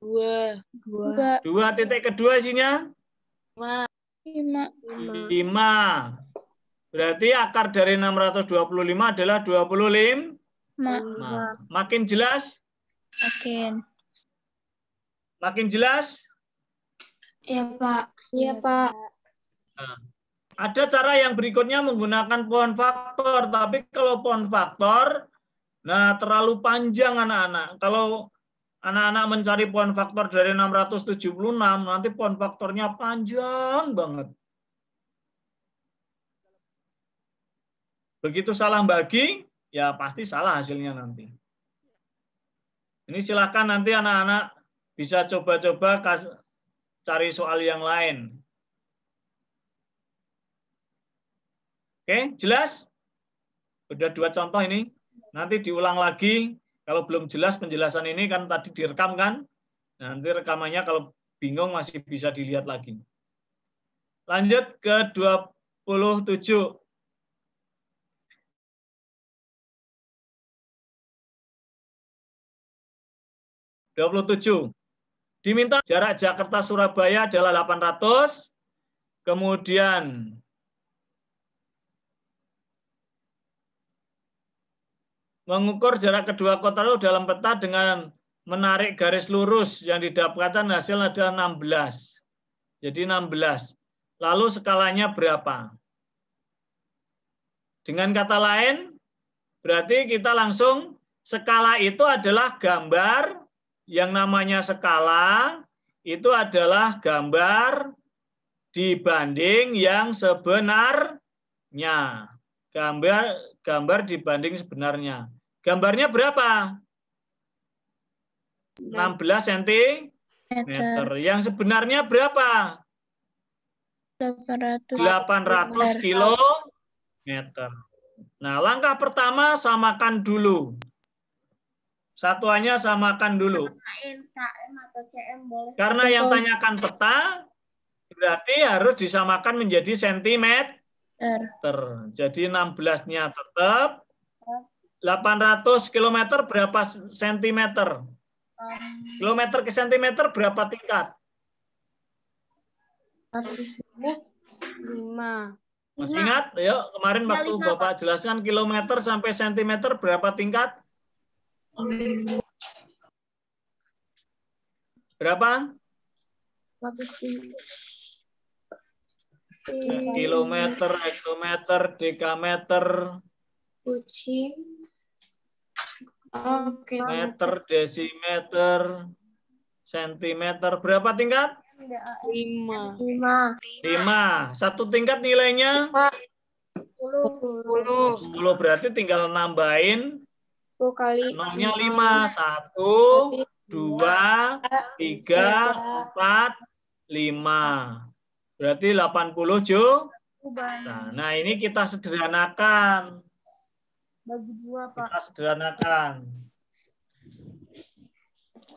2.
2.
2. Titik kedua isinya?
5.
5.
5. Berarti akar dari 625 adalah 25. Makin jelas?
Makin.
Makin jelas?
Iya, Pak. Iya, Pak.
Nah, ada cara yang berikutnya menggunakan pohon faktor, tapi kalau pohon faktor, nah terlalu panjang anak-anak. Kalau anak-anak mencari pohon faktor dari 676, nanti pohon faktornya panjang banget. Begitu salah bagi, ya pasti salah hasilnya nanti. Ini silakan nanti anak-anak bisa coba-coba cari soal yang lain. Oke, jelas? Udah 2 contoh ini. Nanti diulang lagi. Kalau belum jelas penjelasan ini kan tadi direkam kan? Nanti rekamannya kalau bingung masih bisa dilihat lagi. Lanjut ke 27. Diminta jarak Jakarta-Surabaya adalah 800, kemudian mengukur jarak kedua kota itu dalam peta dengan menarik garis lurus yang didapatkan hasil ada 16. Jadi 16. Lalu skalanya berapa? Dengan kata lain, berarti kita langsung skala itu adalah gambar. Yang namanya skala itu adalah gambar dibanding yang sebenarnya. Gambar dibanding sebenarnya. Gambarnya berapa? 16 cm. Yang sebenarnya berapa? 800 kilometer. Nah, langkah pertama samakan dulu. Satuannya samakan dulu. Karena yang tanyakan peta, berarti harus disamakan menjadi sentimeter. Jadi 16-nya tetap. 800 km berapa sentimeter? Kilometer ke sentimeter berapa tingkat?
5.
Masih ingat? Ayo, kemarin waktu Bapak jelaskan kilometer sampai sentimeter berapa tingkat? Berapa? Kilometer, hektometer, dekameter, meter, desimeter, sentimeter. Berapa tingkat?
5.
5. Satu tingkat nilainya? 10. Berarti tinggal nambahin
10 kali
nolnya 5. 1, 2, 3, 4, 5. Berarti 80 juta. Nah, ini kita sederhanakan.
Bagi 2, Pak.
Kita sederhanakan.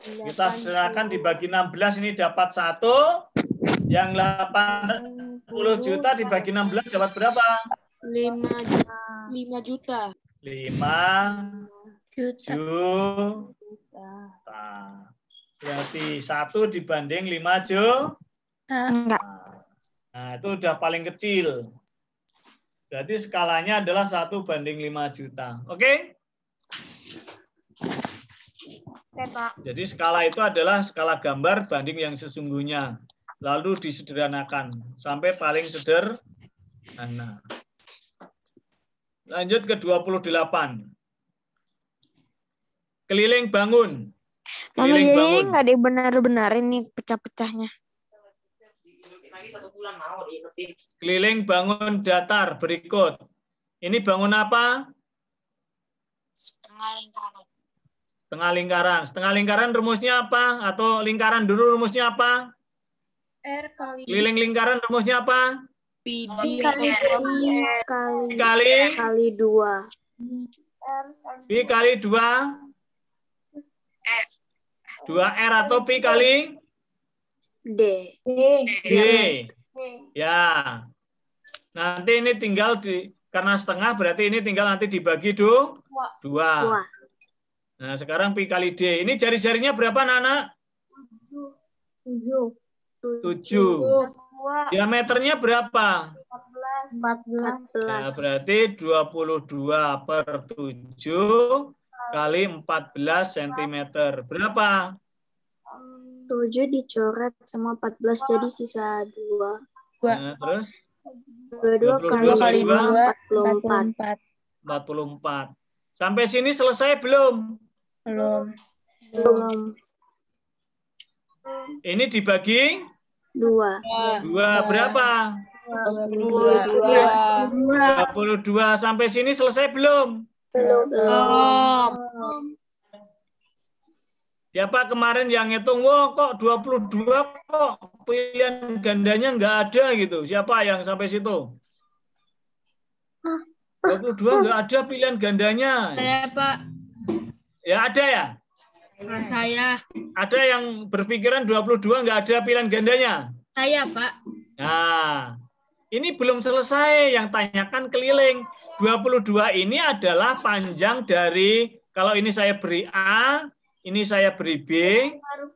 Kita sederhanakan dibagi 16 ini dapat 1. Yang 80 juta dibagi 16 dapat berapa?
5 juta.
5 juta. Berarti 1 dibanding 5 juta.
Enggak.
Nah, itu udah paling kecil. Berarti skalanya adalah 1 banding 5 juta. Oke?
Oke, Pak.
Jadi skala itu adalah skala gambar banding yang sesungguhnya. Lalu disederhanakan sampai paling sederhana. Lanjut ke 28. Keliling bangun. Keliling bangun.
Nggak ada benar-benarin nih pecah-pecahnya.
Keliling bangun datar berikut. Ini bangun apa?
Setengah lingkaran.
Setengah lingkaran. Setengah lingkaran rumusnya apa? Atau lingkaran dulu rumusnya apa?
R kali
Keliling lingkaran rumusnya apa?
PD
Kali
2.
Pi kali 2. 2R atau Pi kali
D.
D. Ya. Nanti ini tinggal karena setengah berarti ini tinggal nanti dibagi 2. Nah, sekarang Pi kali D. Ini jari-jarinya berapa, Nana? 7. Diameternya berapa?
14.
Ya, berarti 22 per 7 kali 14 cm. Berapa?
7 dicoret sama 14 jadi sisa 2.
Nah, terus
22 kali 2 44.
44. Sampai sini selesai belum?
belum.
Ini dibagi
2.
2 berapa? 22. Sampai sini selesai belum? Siapa kemarin yang ngitung, wah kok 22 kok pilihan gandanya nggak ada gitu. Siapa yang sampai situ? 22 nggak ada pilihan gandanya.
Saya, Pak.
Ya ada ya?
Saya.
Ada yang berpikiran 22 nggak ada pilihan gandanya?
Saya, Pak.
Nah, ini belum selesai yang tanyakan keliling. 22 ini adalah panjang dari, kalau ini saya beri A, ini saya beri B.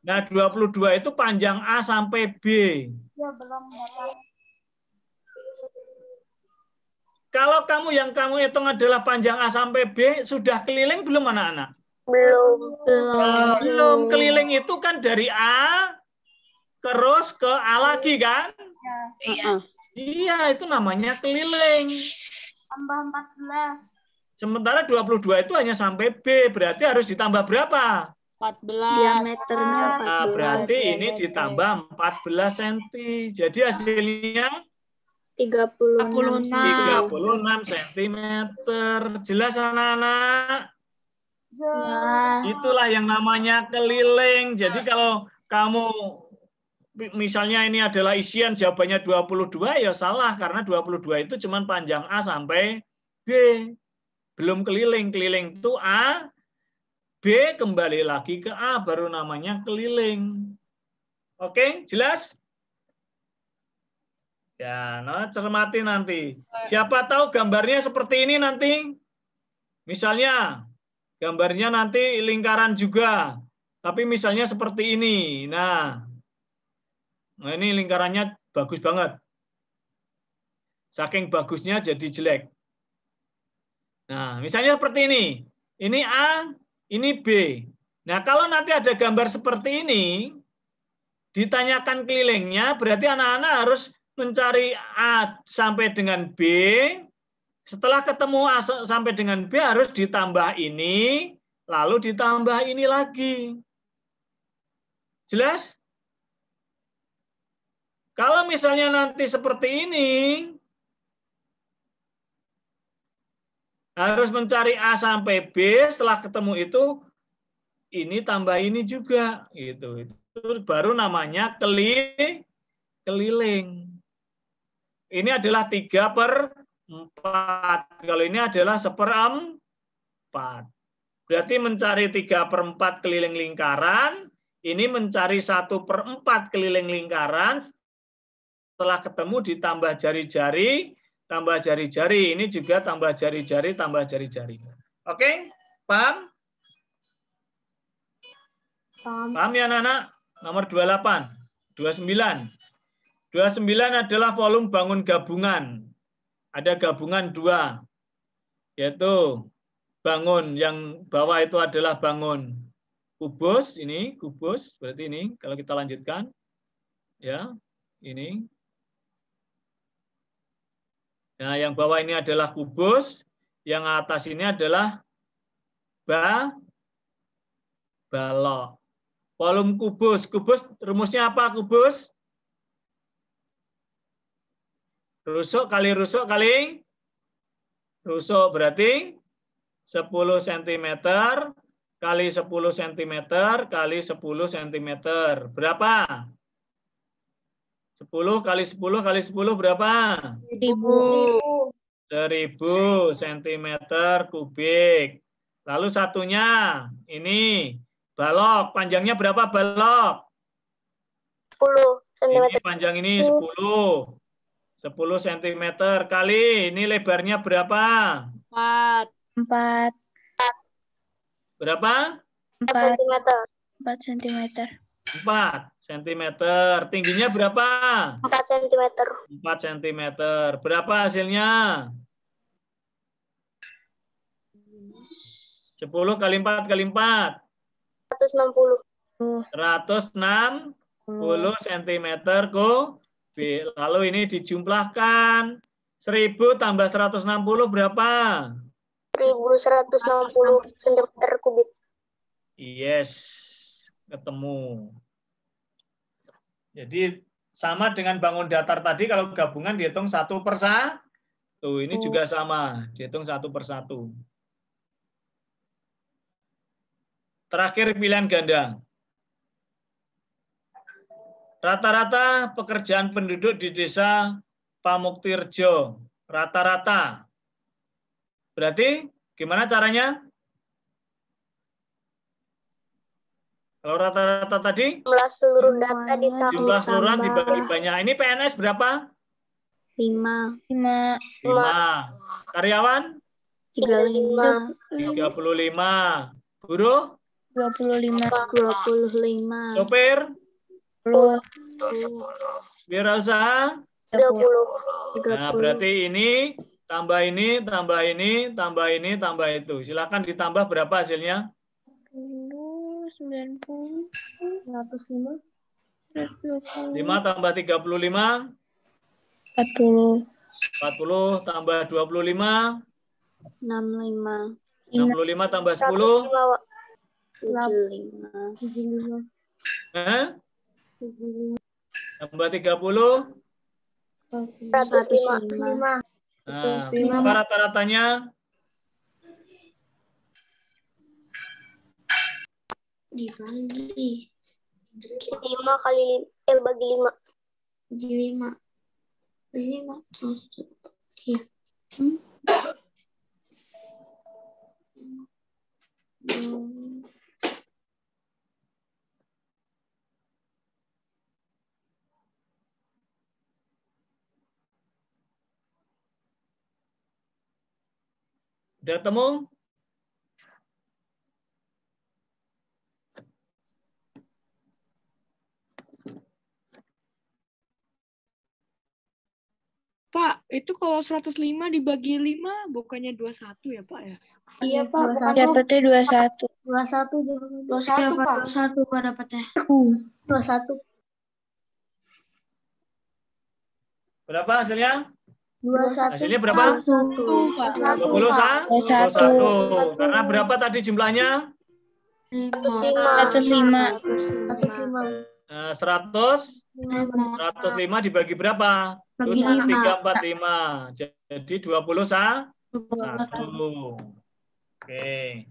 Nah, 22 itu panjang A sampai B.
Ya, belum, Bapak.
Kalau yang kamu hitung adalah panjang A sampai B, sudah keliling belum anak-anak? Belum. Keliling itu kan dari A terus ke A lagi kan? Iya, itu namanya keliling.
Tambah 14.
Sementara 22 itu hanya sampai B, berarti harus ditambah berapa?
14.
Diameternya 14.
Nah, berarti ini ditambah 14 cm. Jadi hasilnya
36
cm. Jelas anak-anak?
Ya.
Itulah yang namanya keliling. Jadi kalau kamu misalnya ini adalah isian jawabannya 22, ya salah karena 22 itu cuma panjang A sampai B. Belum keliling. Keliling itu A, B kembali lagi ke A, baru namanya keliling. Oke, jelas? Ya, nah cermati nanti. Siapa tahu gambarnya seperti ini nanti. Misalnya, gambarnya nanti lingkaran juga. Tapi misalnya seperti ini. Nah ini lingkarannya bagus banget. Saking bagusnya jadi jelek. Nah, misalnya seperti ini. Ini A, ini B. Nah, kalau nanti ada gambar seperti ini, ditanyakan kelilingnya, berarti anak-anak harus mencari A sampai dengan B. Setelah ketemu A sampai dengan B, harus ditambah ini, lalu ditambah ini lagi. Jelas? Kalau misalnya nanti seperti ini, harus mencari A sampai B, setelah ketemu itu, ini tambah ini juga. Gitu. Itu baru namanya keliling. Ini adalah 3/4. Kalau ini adalah 1/4. Berarti mencari 3/4 keliling lingkaran, ini mencari 1/4 keliling lingkaran, setelah ketemu ditambah jari-jari, tambah jari-jari, ini juga tambah jari-jari, tambah jari-jari. Oke, paham? Paham ya anak-anak? Nomor 28, 29. 29 adalah volume bangun gabungan. Ada gabungan 2, yaitu bangun yang bawah itu adalah bangun kubus, ini kubus, berarti ini kalau kita lanjutkan, ya ini. Nah, yang bawah ini adalah kubus, yang atas ini adalah balok. Volume kubus. Kubus rumusnya apa kubus? Rusuk kali rusuk berarti 10 cm kali 10 cm kali 10 cm. Berapa? 10 kali 10 kali 10 berapa?
1000.
1000 cm kubik. Lalu satunya ini balok. Panjangnya berapa balok?
10 cm.
Ini panjang ini 10. 10 cm kali ini lebarnya berapa?
4.
4.
Berapa?
4 cm.
4 cm.
4 cm. Tingginya berapa?
4 cm.
4 cm. Berapa hasilnya? 10 kali 4 kali 4.
160.
160 cm kubik. Lalu ini dijumlahkan. 1000 tambah 160 berapa?
1160 cm kubik.
Yes, ketemu. Jadi sama dengan bangun datar tadi, kalau gabungan dihitung 1 per 1. Ini juga sama, dihitung 1 per 1. Terakhir pilihan ganda. Rata-rata pekerjaan penduduk di desa Pamuktirjo. Rata-rata. Berarti gimana caranya? Kalau rata-rata tadi?
Jumlah seluruh data ditambah.
Jumlah seluruhan dibagi banyak. Ini PNS berapa?
5.
5. Karyawan?
35.
35. Buruh?
25.
25.
Sopir?
10.
Wirausaha?
20.
Nah, berarti ini, tambah ini, tambah ini, tambah ini, tambah itu. Silakan ditambah berapa hasilnya?
90.
105.
5 tambah 35?
40.
40 tambah 25?
65.
65 tambah 10?
75.
Tambah 30?
105.
Nah, apa rata-ratanya?
Dibagi 5 kali bagi 5. Bagi 5. Bagi 5. Iya.
Udah temu?
Pak, itu kalau 105 dibagi 5 bukannya 21 ya, Pak ya?
Iya, Pak.
Dapatnya 21.
21 jawabannya.
21, Pak. 21 Pak dapatnya.
21.
Berapa hasilnya?
21.
Hasilnya berapa?
21.
21. Karena berapa tadi jumlahnya?
105.
100. 105 dibagi berapa?
Bagi 5.
345. Jadi 21. Oke.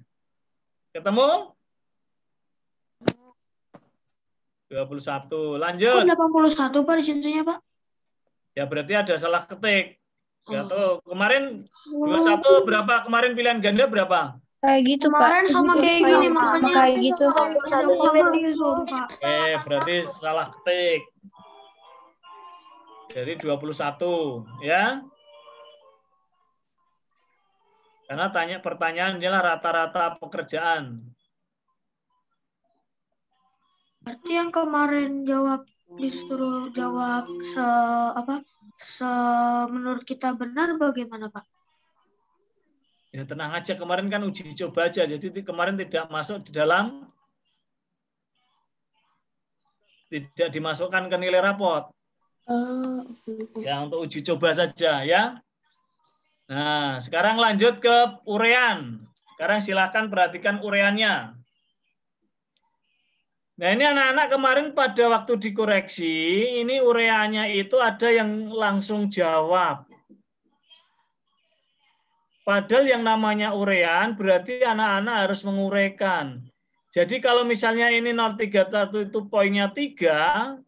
Ketemu? 21. Lanjut.
Kok 81 Pak di situnya, Pak?
Ya berarti ada salah ketik. Ya tuh, kemarin 21 berapa? Kemarin pilihan ganda berapa?
Kayak gitu, Pak.
Kemarin sama kayak gini makanya.
Kayak gitu.
Oke, berarti salah ketik. Jadi 21, ya. Karena pertanyaannya rata-rata pekerjaan.
Berarti yang kemarin disuruh jawab menurut kita benar bagaimana, Pak?
Ya tenang aja, kemarin kan uji coba aja, jadi kemarin tidak masuk di dalam, tidak dimasukkan ke nilai rapot. Ya untuk uji coba saja ya. Nah sekarang lanjut ke urean. Sekarang silakan perhatikan ureannya. Nah ini anak-anak kemarin pada waktu dikoreksi, ini ureannya itu ada yang langsung jawab. Padahal yang namanya urean berarti anak-anak harus menguraikan. Jadi kalau misalnya ini 031 itu poinnya 3,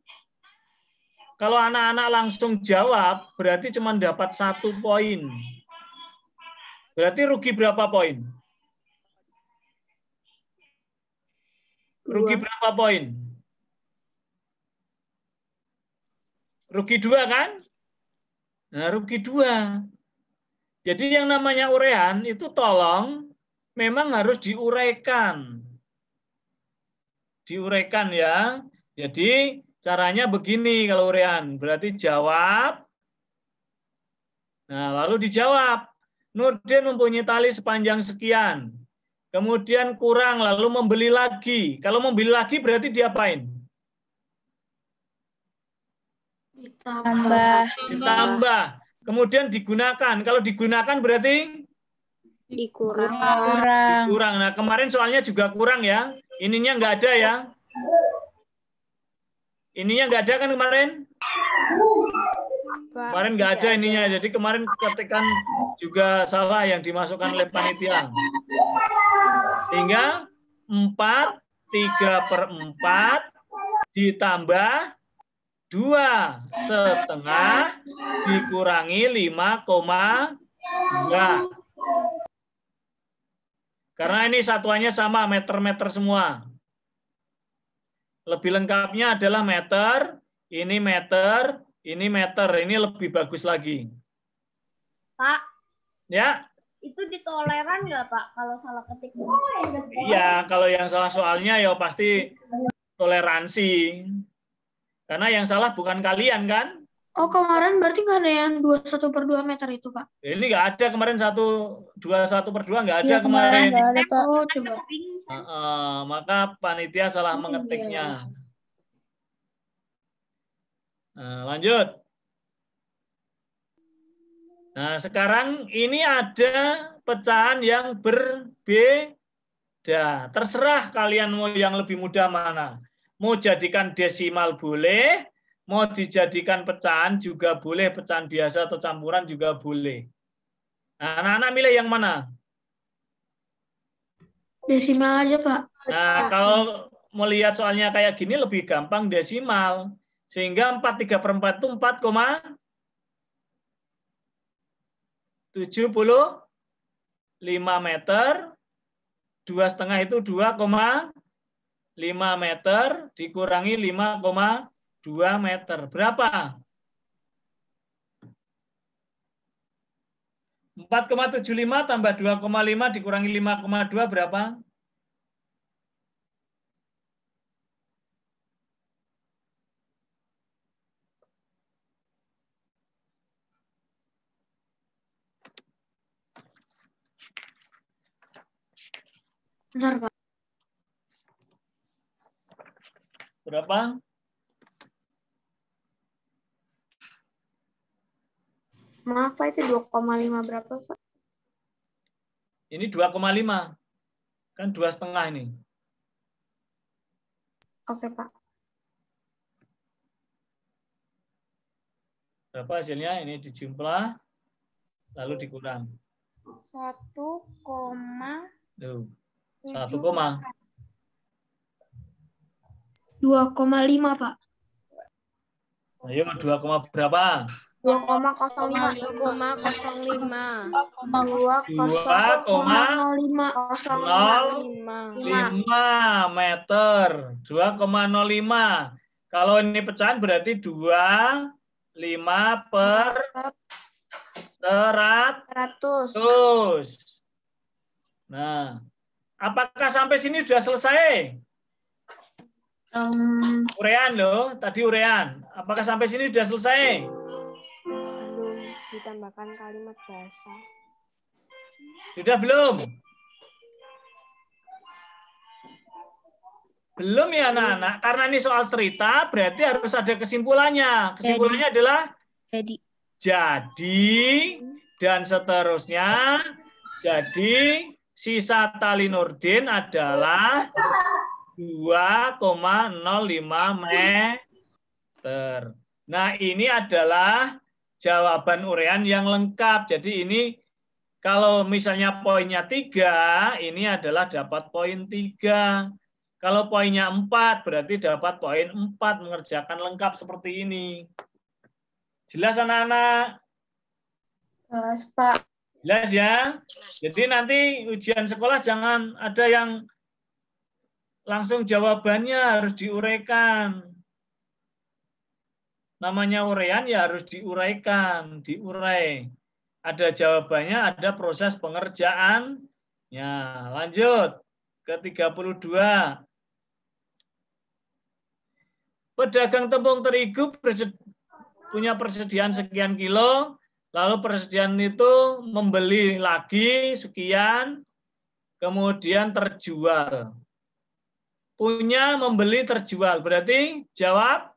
kalau anak-anak langsung jawab berarti cuma dapat 1 poin. Berarti rugi berapa poin? Rugi berapa poin? Rugi 2 kan? Nah, rugi 2. Jadi yang namanya urean itu tolong memang harus diuraikan. Diuraikan ya. Jadi caranya begini kalau urean. Berarti jawab. Nah, lalu dijawab. Nurdin mempunyai tali sepanjang sekian. Kemudian kurang, lalu membeli lagi. Kalau membeli lagi berarti diapain? Ditambah. Kemudian digunakan. Kalau digunakan berarti?
Dikurang.
Kurang. Nah, kemarin soalnya juga kurang ya. Ininya nggak ada ya. Ininya nggak ada kan kemarin? Kemarin nggak ada ininya. Jadi kemarin ketikan juga salah yang dimasukkan oleh panitia. Sehingga 3/4 ditambah 2,5 dikurangi 5,2. Karena ini satuannya sama, meter-meter semua. Lebih lengkapnya adalah meter, ini meter, ini meter. Ini lebih bagus lagi.
Pak,
ya.
Itu ditoleran nggak, Pak, kalau salah ketik?
Iya, kalau yang salah soalnya ya pasti toleransi. Karena yang salah bukan kalian kan?
Oh, kemarin berarti nggak ada yang 21/2 meter itu, Pak?
Ini nggak ada kemarin 21/2 nggak ada
Iya, kemarin nggak ada, Pak.
Oh, coba.
Maka panitia salah mengetiknya. Nah, lanjut. Nah, sekarang ini ada pecahan yang berbeda. Terserah kalian mau yang lebih mudah mana. Mau jadikan desimal boleh, mau dijadikan pecahan juga boleh, pecahan biasa atau campuran juga boleh. Nah, anak-anak milih yang mana?
Desimal aja, Pak.
Nah, kalau melihat soalnya kayak gini lebih gampang desimal. Sehingga 4/3/4 itu 4,75 meter. 2,5 itu 2,5 meter dikurangi 5,2 meter. Berapa? 4,75 tambah 2,5 dikurangi 5,2 berapa?
Benar, Pak.
Berapa?
Maaf, Pak, itu 2,5 berapa, Pak?
Ini 2,5. Kan 2,5 ini.
Oke, Pak.
Berapa hasilnya? Ini dijumlah, lalu dikurang.
1,7.
Tuh. 1,
2,5, Pak.
ayo 2, berapa?
2,05.
2,05 meter. 2,05. Kalau ini pecahan berarti 2,5 per 100. Nah, apakah sampai sini sudah selesai? Urean loh, tadi urean. Apakah sampai sini sudah selesai?
Belum ditambahkan kalimat bahasa.
Sudah belum? Belum ya anak-anak. Karena ini soal cerita, berarti harus ada kesimpulannya. Kesimpulannya adalah jadi dan seterusnya. Jadi sisa tali Nurdin adalah 2,05 meter. Nah, ini adalah jawaban urean yang lengkap. Jadi ini Kalau misalnya poinnya 3, ini adalah dapat poin 3. Kalau poinnya 4, berarti dapat poin 4, mengerjakan lengkap seperti ini. Jelas anak-anak?
Jelas, Pak.
Jelas ya? Jadi nanti ujian sekolah jangan ada yang langsung jawabannya, harus diuraikan. Namanya uraian ya harus diuraikan, diurai. Ada jawabannya, ada proses pengerjaan. Ya, lanjut ke 32. Pedagang tepung terigu punya persediaan sekian kilo, lalu persediaan itu membeli lagi sekian, kemudian terjual. Punya, membeli, terjual. Berarti jawab.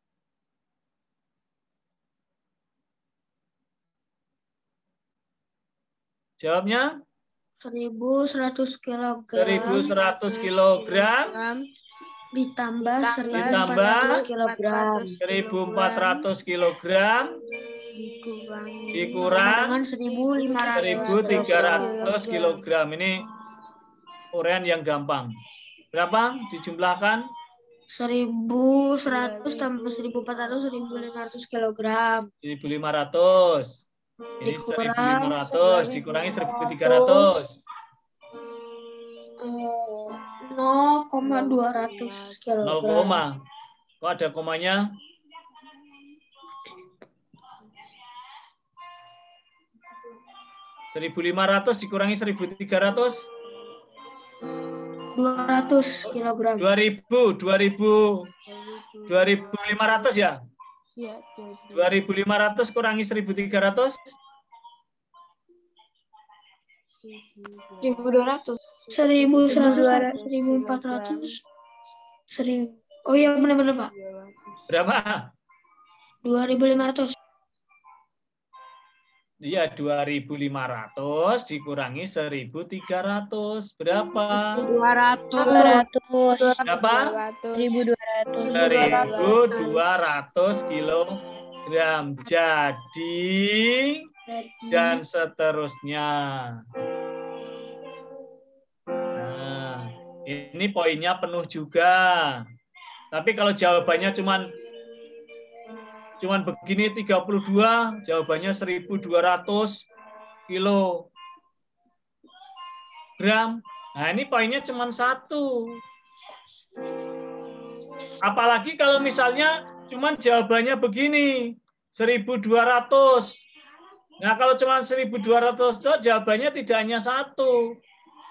Jawabnya?
1.100 kilogram.
1.100 kilogram.
Ditambah 1.400
Ditambah
kilogram.
1.400 kilogram. Dikurang
Dengan
1.300 kilogram. Ini uraian yang gampang. Berapa dijumlahkan?
1.100 tambah 1.400, 1.500 kilogram.
1.500. Ini 1.500 dikurangi 1.300.
0,200 kilogram.
0, kok ada komanya? (1.500) dikurangi 1.300?
200 kilogram.
2.500 ya?
Iya,
2.500 kurangi 1.300?
1.200.
1.100, 1.400, 1.000. Oh iya benar-benar Pak.
Berapa?
2.500.
Iya, 2.500 dikurangi 1.300. Berapa?
200.
Berapa?
1.200.
1.200 kilogram. Jadi, dan seterusnya. Nah, ini poinnya penuh juga. Tapi kalau jawabannya cuman begini 32, jawabannya 1.200 kilogram. Nah, ini poinnya cuman 1. Apalagi kalau misalnya cuman jawabannya begini, 1.200. Nah, kalau cuma 1.200, jawabannya tidak hanya 1.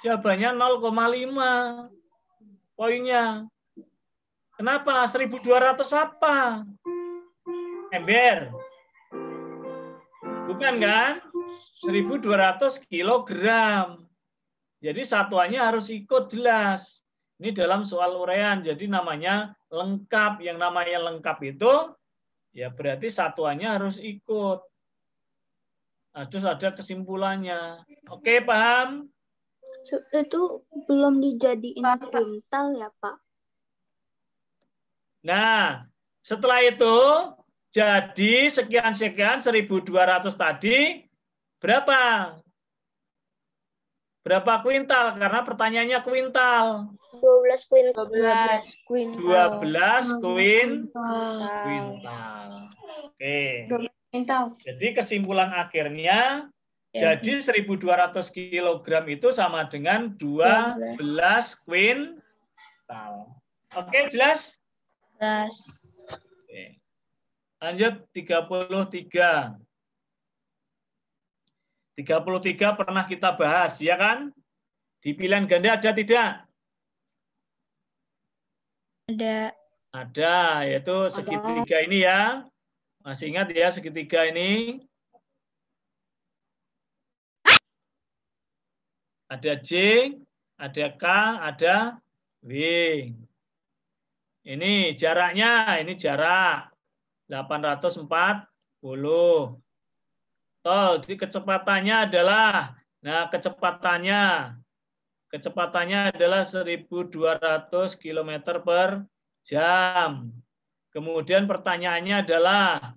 Jawabannya 0,5 poinnya. Kenapa? 1.200 apa? Ember. Bukan kan? 1.200 kilogram. Jadi satuannya harus ikut jelas. Ini dalam soal uraian. Jadi namanya lengkap. Yang namanya lengkap itu ya berarti satuannya harus ikut. Nah, terus ada kesimpulannya. Oke, paham?
Itu belum dijadiin kuintal ya, Pak?
Nah, setelah itu jadi sekian-sekian 1.200 tadi berapa? Berapa kuintal? Karena pertanyaannya kuintal.
12 kuintal.
12 kuintal. Oke. Jadi kesimpulan akhirnya jadi 1.200 kilogram itu sama dengan 12 kuintal. Oke, jelas?
Jelas.
Oke. Lanjut 33. 33 pernah kita bahas, ya kan? Di pilihan ganda ada tidak?
Ada.
Ada, yaitu segitiga ini ya. Masih ingat ya segitiga ini? Ada J, ada K, ada W. Ini jaraknya, ini jarak 840. Toh, jadi kecepatannya adalah, nah kecepatannya adalah 1.200 km per jam. Kemudian pertanyaannya adalah,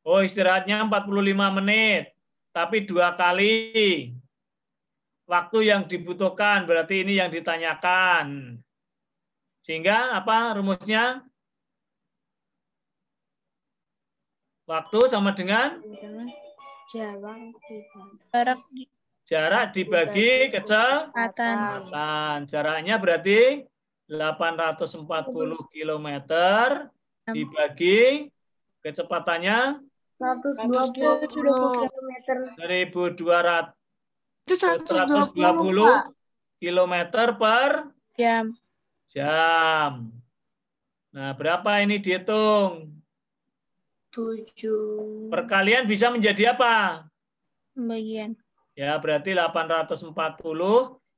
oh istirahatnya 45 menit, tapi 2 kali. waktu yang dibutuhkan, berarti ini yang ditanyakan. Sehingga apa rumusnya? Waktu sama dengan jarak dibagi kecepatan. Jaraknya berarti 840 km dibagi kecepatannya
120 km.
1.200
Itu
120 km per
Jam.
jam. Nah, berapa ini dihitung?
7.
Perkalian bisa menjadi apa?
Pembagian.
Ya, berarti 840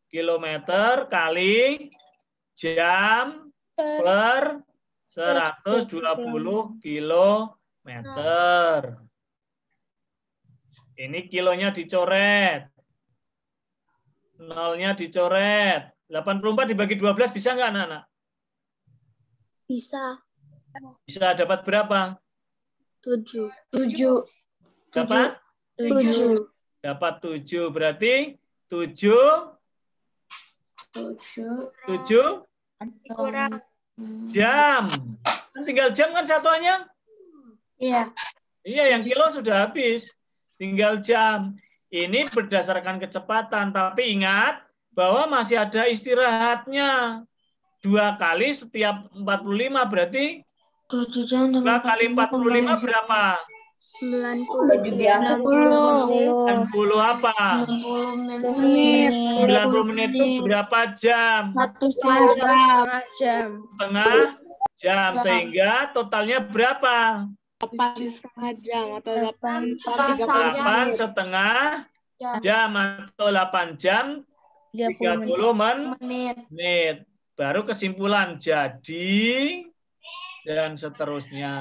km kali jam per 120 km. Ini kilonya dicoret. Nolnya dicoret. 84 dibagi 12 bisa nggak, anak-anak?
Bisa.
Bisa dapat berapa?
7.
Dapat?
7.
Dapat 7. Berarti 7 jam. Tinggal jam kan satuannya?
Iya.
Iya, yang kilo sudah habis. Tinggal jam. Ini berdasarkan kecepatan. Tapi ingat bahwa masih ada istirahatnya. 2 kali setiap 45 berarti
7 jam
2 kali 45 berapa?
90
apa? 90 menit itu berapa jam?
1,5 jam.
Setengah jam. Sehingga totalnya berapa?
8,5 jam atau
8,5 jam atau 8 jam 30 menit. Baru kesimpulan jadi dan seterusnya.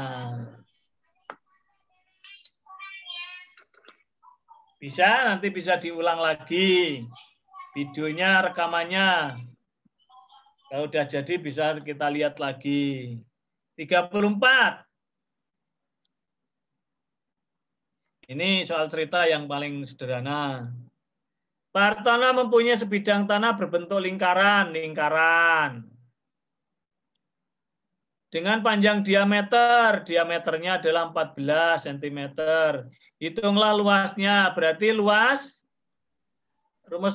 Nanti bisa diulang lagi videonya, rekamannya. Kalau udah jadi bisa kita lihat lagi. 34. Ini soal cerita yang paling sederhana. Pak Hartono mempunyai sebidang tanah berbentuk lingkaran. Dengan panjang diameternya adalah 14 cm. Hitunglah luasnya, berarti rumus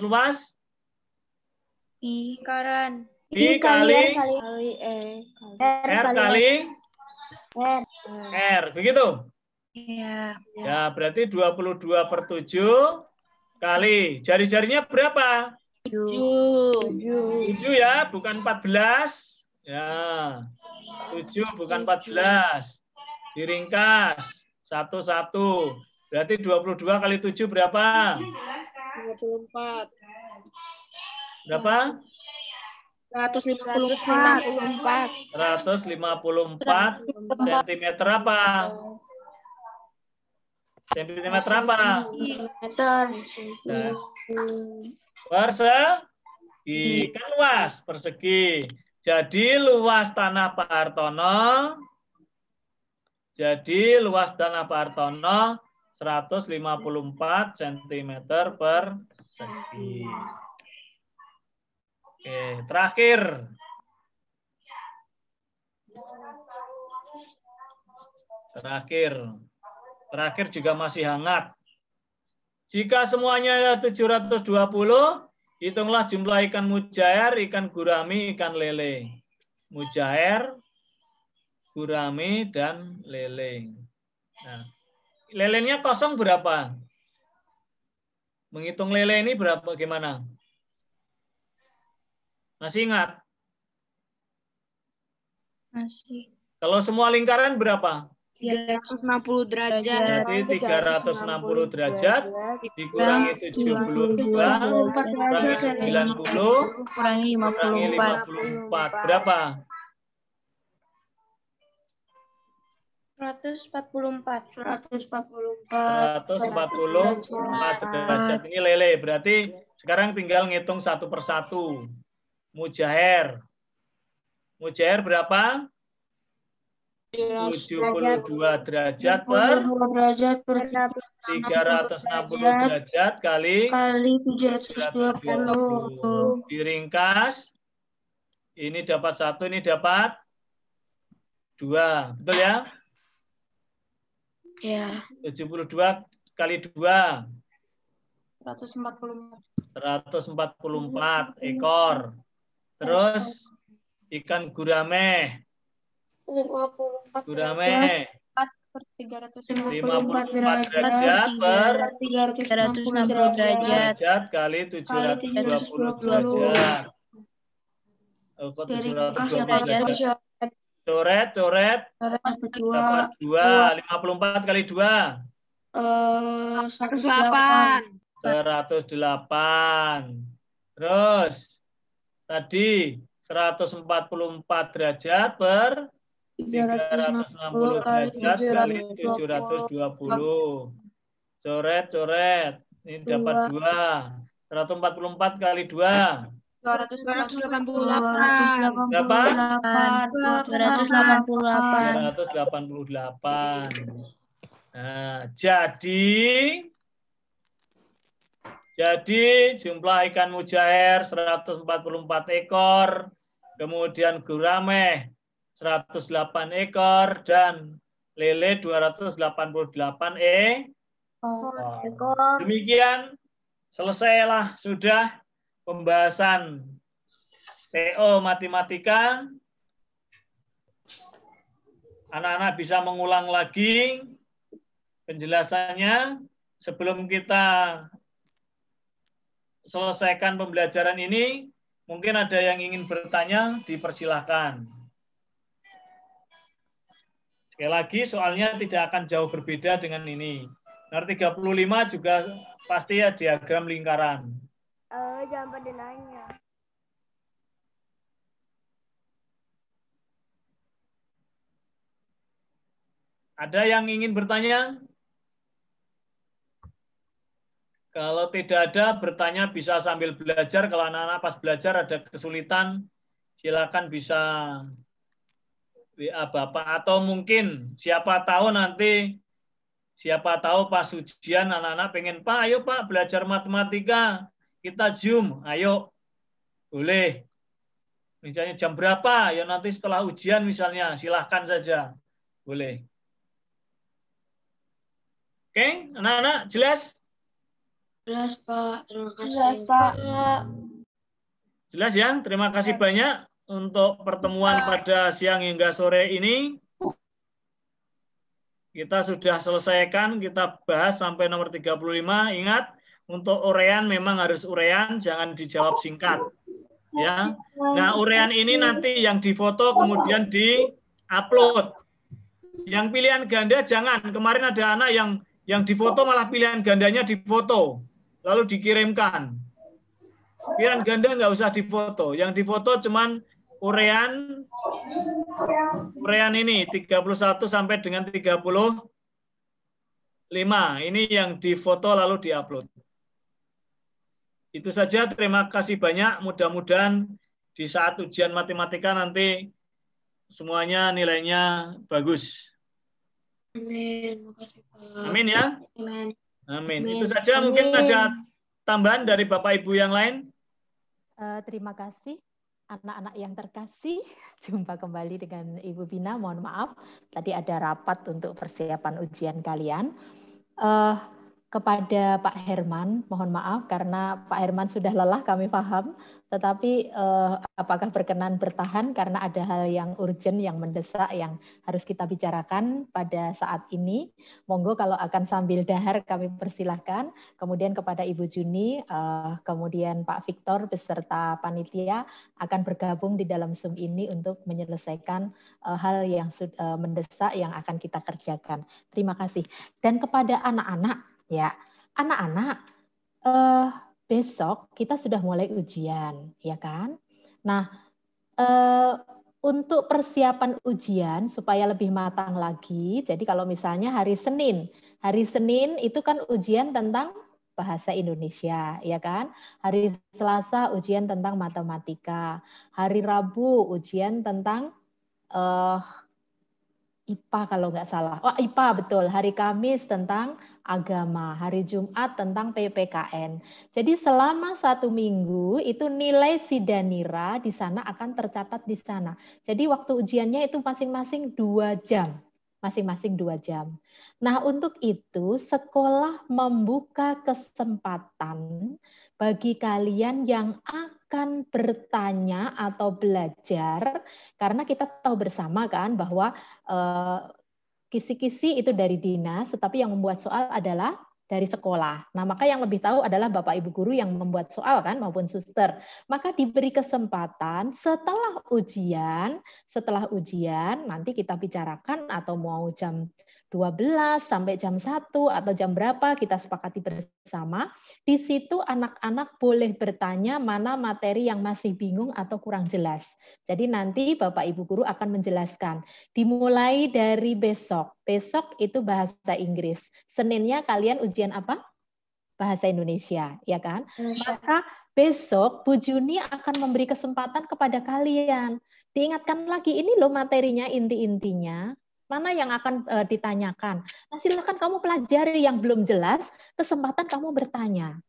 luas?
Lingkaran.
I kali
R
kali R, begitu?
Iya.
Ya, berarti 22/7 kali. Jari-jarinya berapa? 7 ya, bukan 14. Ya, 7 bukan 14. Diringkas 1-1. Berarti 22 kali 7 berapa?
54.
Berapa?
154.
154 cm apa? Sentimeter apa?
Meter.
Nah, persegi. Kan luas, persegi. Jadi luas tanah Pak Hartono 154 cm persegi. Oke, terakhir. Terakhir juga masih hangat. Jika semuanya 720, hitunglah jumlah ikan mujair, ikan gurami, ikan lele. Mujair, gurami, dan lele. Nah, lelenya kosong berapa? Menghitung lele ini berapa? Gimana? Masih ingat?
Masih.
Kalau semua lingkaran berapa?
360 derajat.
Berarti 360 derajat dikurangi 72 kurangi 90
Kurangi
54. Berapa?
144.
144 derajat. Ini lele. Berarti sekarang tinggal ngitung satu persatu. Mujair. Mujair berapa? 72 derajat per
derajat per
360 derajat kali
720.
720. Diringkas. Ini dapat 1, ini dapat 2. Betul ya?
Ya.
72 kali 2.
144
ekor. Terus ikan gurame.
54
Gurame.
per
54 derajat per
360 derajat.
kali 720 derajat. Oh, kok 720 derajat? Coret. Dapat 2. 54 kali 2.
108.
108. Terus tadi 144 derajat per 360 derajat kali 720. Coret. Ini dapat 2. 144 kali 2.
288.
Berapa?
288.
288. Nah, jadi jumlah ikan mujair 144 ekor, kemudian gurame 108 ekor, dan lele 288 ekor. Demikian, selesailah sudah pembahasan TO Matematika. Anak-anak bisa mengulang lagi penjelasannya. Sebelum kita selesaikan pembelajaran ini, mungkin ada yang ingin bertanya, dipersilahkan. Sekali lagi, soalnya tidak akan jauh berbeda dengan ini. Nomor 35 juga pasti ya diagram lingkaran.
Jangan pada nanya.
Ada yang ingin bertanya? Kalau tidak ada, bertanya bisa sambil belajar. Kalau anak-anak pas belajar ada kesulitan, silakan bisa WA Bapak. Atau mungkin siapa tahu pas ujian anak-anak pengen, Pak, ayo Pak belajar matematika, kita Zoom, ayo. Boleh. Misalnya jam berapa? Ya nanti setelah ujian misalnya, silahkan saja. Boleh. Oke, anak-anak jelas?
Jelas, Pak. Terima kasih.
Jelas, Pak.
Jelas ya? Terima kasih banyak untuk pertemuan pada siang hingga sore ini. Kita sudah selesaikan, kita bahas sampai nomor 35. Ingat, untuk urean memang harus urean, jangan dijawab singkat. Ya. Nah, urean ini nanti yang difoto kemudian di-upload. Yang pilihan ganda jangan. Kemarin ada anak yang difoto malah pilihan gandanya difoto, lalu dikirimkan. Pilihan ganda nggak usah difoto. Yang difoto cuman urean ini 31 sampai dengan 35. Ini yang difoto lalu diupload. Itu saja, terima kasih banyak. Mudah-mudahan di saat ujian matematika nanti semuanya nilainya bagus.
Amin. Makasih, Pak.
Amin ya.
Amin.
Amin. Itu saja. Mungkin ada tambahan dari Bapak Ibu yang lain.
Terima kasih anak-anak yang terkasih. Jumpa kembali dengan Ibu Bina. Mohon maaf, tadi ada rapat untuk persiapan ujian kalian. Kepada Pak Herman, mohon maaf karena Pak Herman sudah lelah, kami paham. Tetapi apakah berkenan bertahan karena ada hal yang urgent, yang mendesak, yang harus kita bicarakan pada saat ini. Monggo kalau akan sambil dahar kami persilahkan. Kemudian kepada Ibu Juni, kemudian Pak Victor beserta panitia akan bergabung di dalam Zoom ini untuk menyelesaikan hal yang mendesak yang akan kita kerjakan. Terima kasih. Dan kepada anak-anak, ya, anak-anak, besok kita sudah mulai ujian, ya kan? Nah, untuk persiapan ujian supaya lebih matang lagi, jadi kalau misalnya hari Senin itu kan ujian tentang bahasa Indonesia, ya kan? Hari Selasa ujian tentang matematika, hari Rabu ujian tentang IPA kalau nggak salah. Oh, IPA betul. Hari Kamis tentang agama, hari Jumat tentang PPKN. Jadi selama 1 minggu itu nilai Sidanira di sana akan tercatat di sana. Jadi waktu ujiannya itu masing-masing 2 jam. Masing-masing 2 jam. Nah, untuk itu sekolah membuka kesempatan bagi kalian yang akan bertanya atau belajar, karena kita tahu bersama kan bahwa kisi-kisi itu dari dinas, tetapi yang membuat soal adalah dari sekolah. Nah, maka yang lebih tahu adalah Bapak Ibu guru yang membuat soal kan maupun suster. Maka diberi kesempatan setelah ujian nanti kita bicarakan atau mau jam 12 sampai jam 1 atau jam berapa kita sepakati bersama. Di situ anak-anak boleh bertanya mana materi yang masih bingung atau kurang jelas. Jadi nanti Bapak Ibu guru akan menjelaskan. Dimulai dari besok. Besok itu bahasa Inggris. Seninnya kalian ujian apa? Bahasa Indonesia, ya kan? Maka besok Bu Juni akan memberi kesempatan kepada kalian. Diingatkan lagi, ini loh materinya inti-intinya. Mana yang akan ditanyakan. Nah, silakan kamu pelajari yang belum jelas, kesempatan kamu bertanya.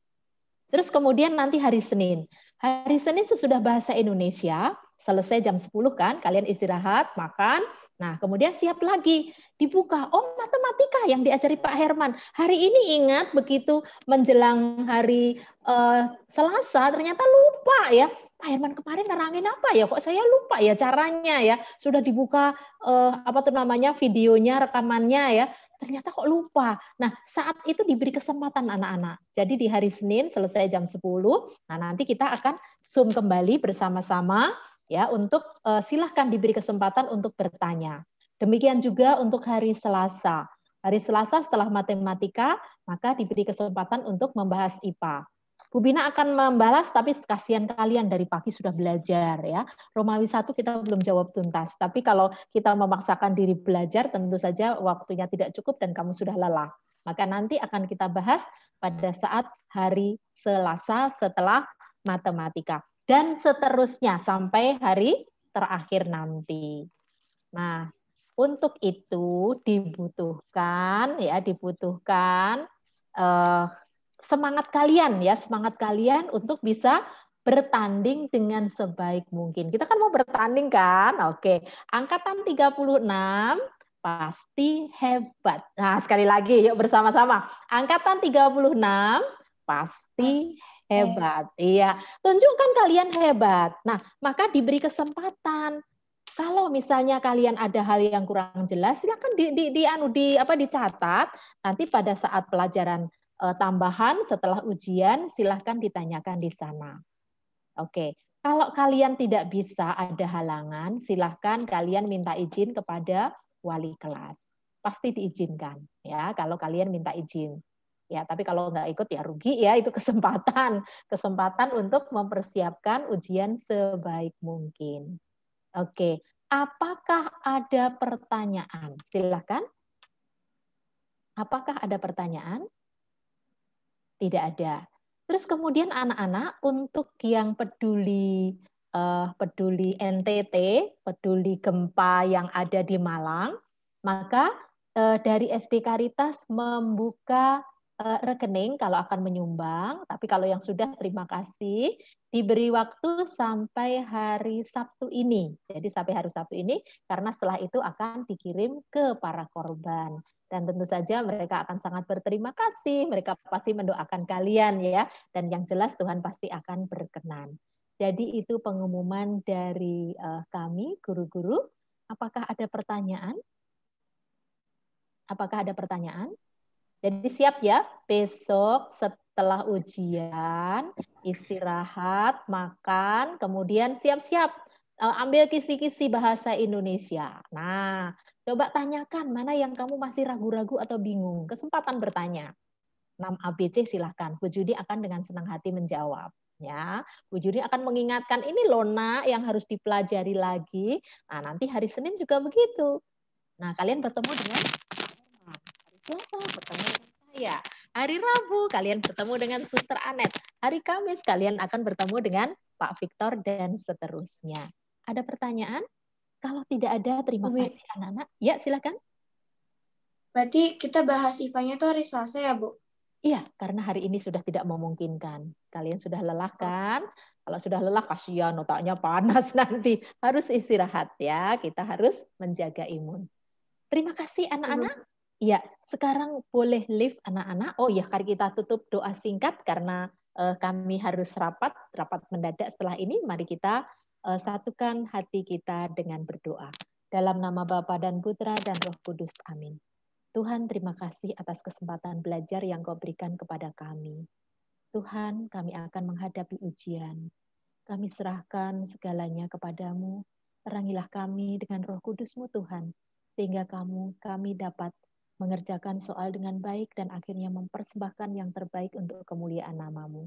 Terus kemudian nanti hari Senin. Hari Senin sesudah bahasa Indonesia, selesai jam 10 kan, kalian istirahat, makan. Nah, kemudian siap lagi, dibuka. Oh, matematika yang diajari Pak Herman. Hari ini ingat begitu menjelang hari Selasa, ternyata lupa ya. Pak Herman kemarin nerangin apa ya? Kok saya lupa ya caranya ya? Sudah dibuka videonya, rekamannya ya. Ternyata kok lupa. Nah, saat itu diberi kesempatan anak-anak. Jadi di hari Senin selesai jam 10, nah nanti kita akan Zoom kembali bersama-sama ya untuk silahkan diberi kesempatan untuk bertanya. Demikian juga untuk hari Selasa. Hari Selasa setelah matematika, maka diberi kesempatan untuk membahas IPA. Bu Bina akan membalas, tapi kasihan kalian dari pagi sudah belajar ya. Romawi 1 kita belum jawab tuntas. Tapi kalau kita memaksakan diri belajar, tentu saja waktunya tidak cukup dan kamu sudah lelah. Maka nanti akan kita bahas pada saat hari Selasa setelah matematika. Dan seterusnya sampai hari terakhir nanti. Nah, untuk itu dibutuhkan semangat kalian untuk bisa bertanding dengan sebaik mungkin. Kita kan mau bertanding kan? Oke. Angkatan 36 pasti hebat. Nah, sekali lagi yuk bersama-sama. Angkatan 36 pasti hebat. Iya, tunjukkan kalian hebat. Nah, maka diberi kesempatan. Kalau misalnya kalian ada hal yang kurang jelas, silakan dicatat. Nanti pada saat pelajaran tambahan setelah ujian, silahkan ditanyakan di sana. Oke, kalau kalian tidak bisa, ada halangan, silahkan kalian minta izin kepada wali kelas. Pasti diizinkan, ya. Kalau kalian minta izin, ya. Tapi kalau nggak ikut ya rugi, ya. Itu kesempatan untuk mempersiapkan ujian sebaik mungkin. Oke, apakah ada pertanyaan? Silahkan. Apakah ada pertanyaan? Tidak ada. Terus kemudian anak-anak untuk yang peduli NTT, peduli gempa yang ada di Malang, maka dari SD Caritas membuka rekening kalau akan menyumbang, tapi kalau yang sudah terima kasih, diberi waktu sampai hari Sabtu ini. Jadi sampai hari Sabtu ini, karena setelah itu akan dikirim ke para korban. Dan tentu saja mereka akan sangat berterima kasih, mereka pasti mendoakan kalian ya, dan yang jelas Tuhan pasti akan berkenan. Jadi itu pengumuman dari kami, guru-guru. Apakah ada pertanyaan? Apakah ada pertanyaan? Jadi siap ya, besok setelah ujian, istirahat, makan, kemudian siap-siap ambil kisi-kisi bahasa Indonesia. Nah, coba tanyakan mana yang kamu masih ragu-ragu atau bingung. Kesempatan bertanya. 6 ABC silahkan. Bu Judi akan dengan senang hati menjawab. Ya, Bu Judi akan mengingatkan ini loh nak yang harus dipelajari lagi. Nah, nanti hari Senin juga begitu. Nah, kalian bertemu dengan hari Selasa bertemu dengan saya. Hari Rabu kalian bertemu dengan Suster Anet. Hari Kamis kalian akan bertemu dengan Pak Victor dan seterusnya. Ada pertanyaan? Kalau tidak ada, terima
Bu.
kasih anak-anak. Ya, silakan.
Berarti kita bahas IPA-nya tuh hari Selasa ya, Bu?
Iya, karena hari ini sudah tidak memungkinkan. Kalian sudah lelah kan? Kalau sudah lelah, kasihan otaknya panas nanti. Harus istirahat ya. Kita harus menjaga imun. Terima kasih anak-anak. Ya, sekarang boleh live anak-anak. Oh ya, mari kita tutup doa singkat karena kami harus rapat mendadak setelah ini. Mari kita satukan hati kita dengan berdoa. Dalam nama Bapa dan Putra dan Roh Kudus. Amin. Tuhan, terima kasih atas kesempatan belajar yang Kau berikan kepada kami. Tuhan, kami akan menghadapi ujian. Kami serahkan segalanya kepadamu. Terangilah kami dengan Roh Kudus-Mu Tuhan, sehingga kami dapat mengerjakan soal dengan baik dan akhirnya mempersembahkan yang terbaik untuk kemuliaan nama-Mu.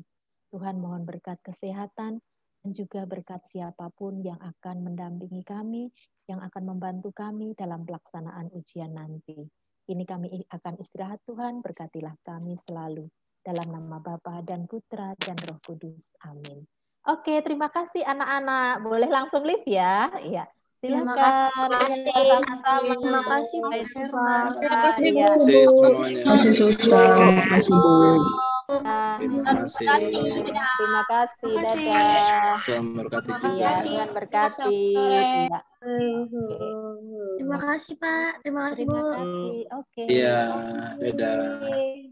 Tuhan, mohon berkat kesehatan dan juga berkat siapapun yang akan mendampingi kami, yang akan membantu kami dalam pelaksanaan ujian nanti. Ini kami akan istirahat Tuhan, berkatilah kami selalu. Dalam nama Bapa dan Putra dan Roh Kudus. Amin. Oke, terima kasih anak-anak. Boleh langsung live ya? Iya. Silakan.
Terima kasih, Bu.
Terima
kasih, Bu.
Bu.
semuanya.
Terima kasih, Suster. Terima kasih, Bu.
Terima kasih.
Terima kasih.
Terima kasih.
Dadah.
Tuhan berkati
Terima
kita.
Iya,
kasih.
Tuhan berkati.
Sore.
Iya.
Terima kasih, Pak. Terima kasih, Bu.
Terima kasih. Oke.
Iya, dadah.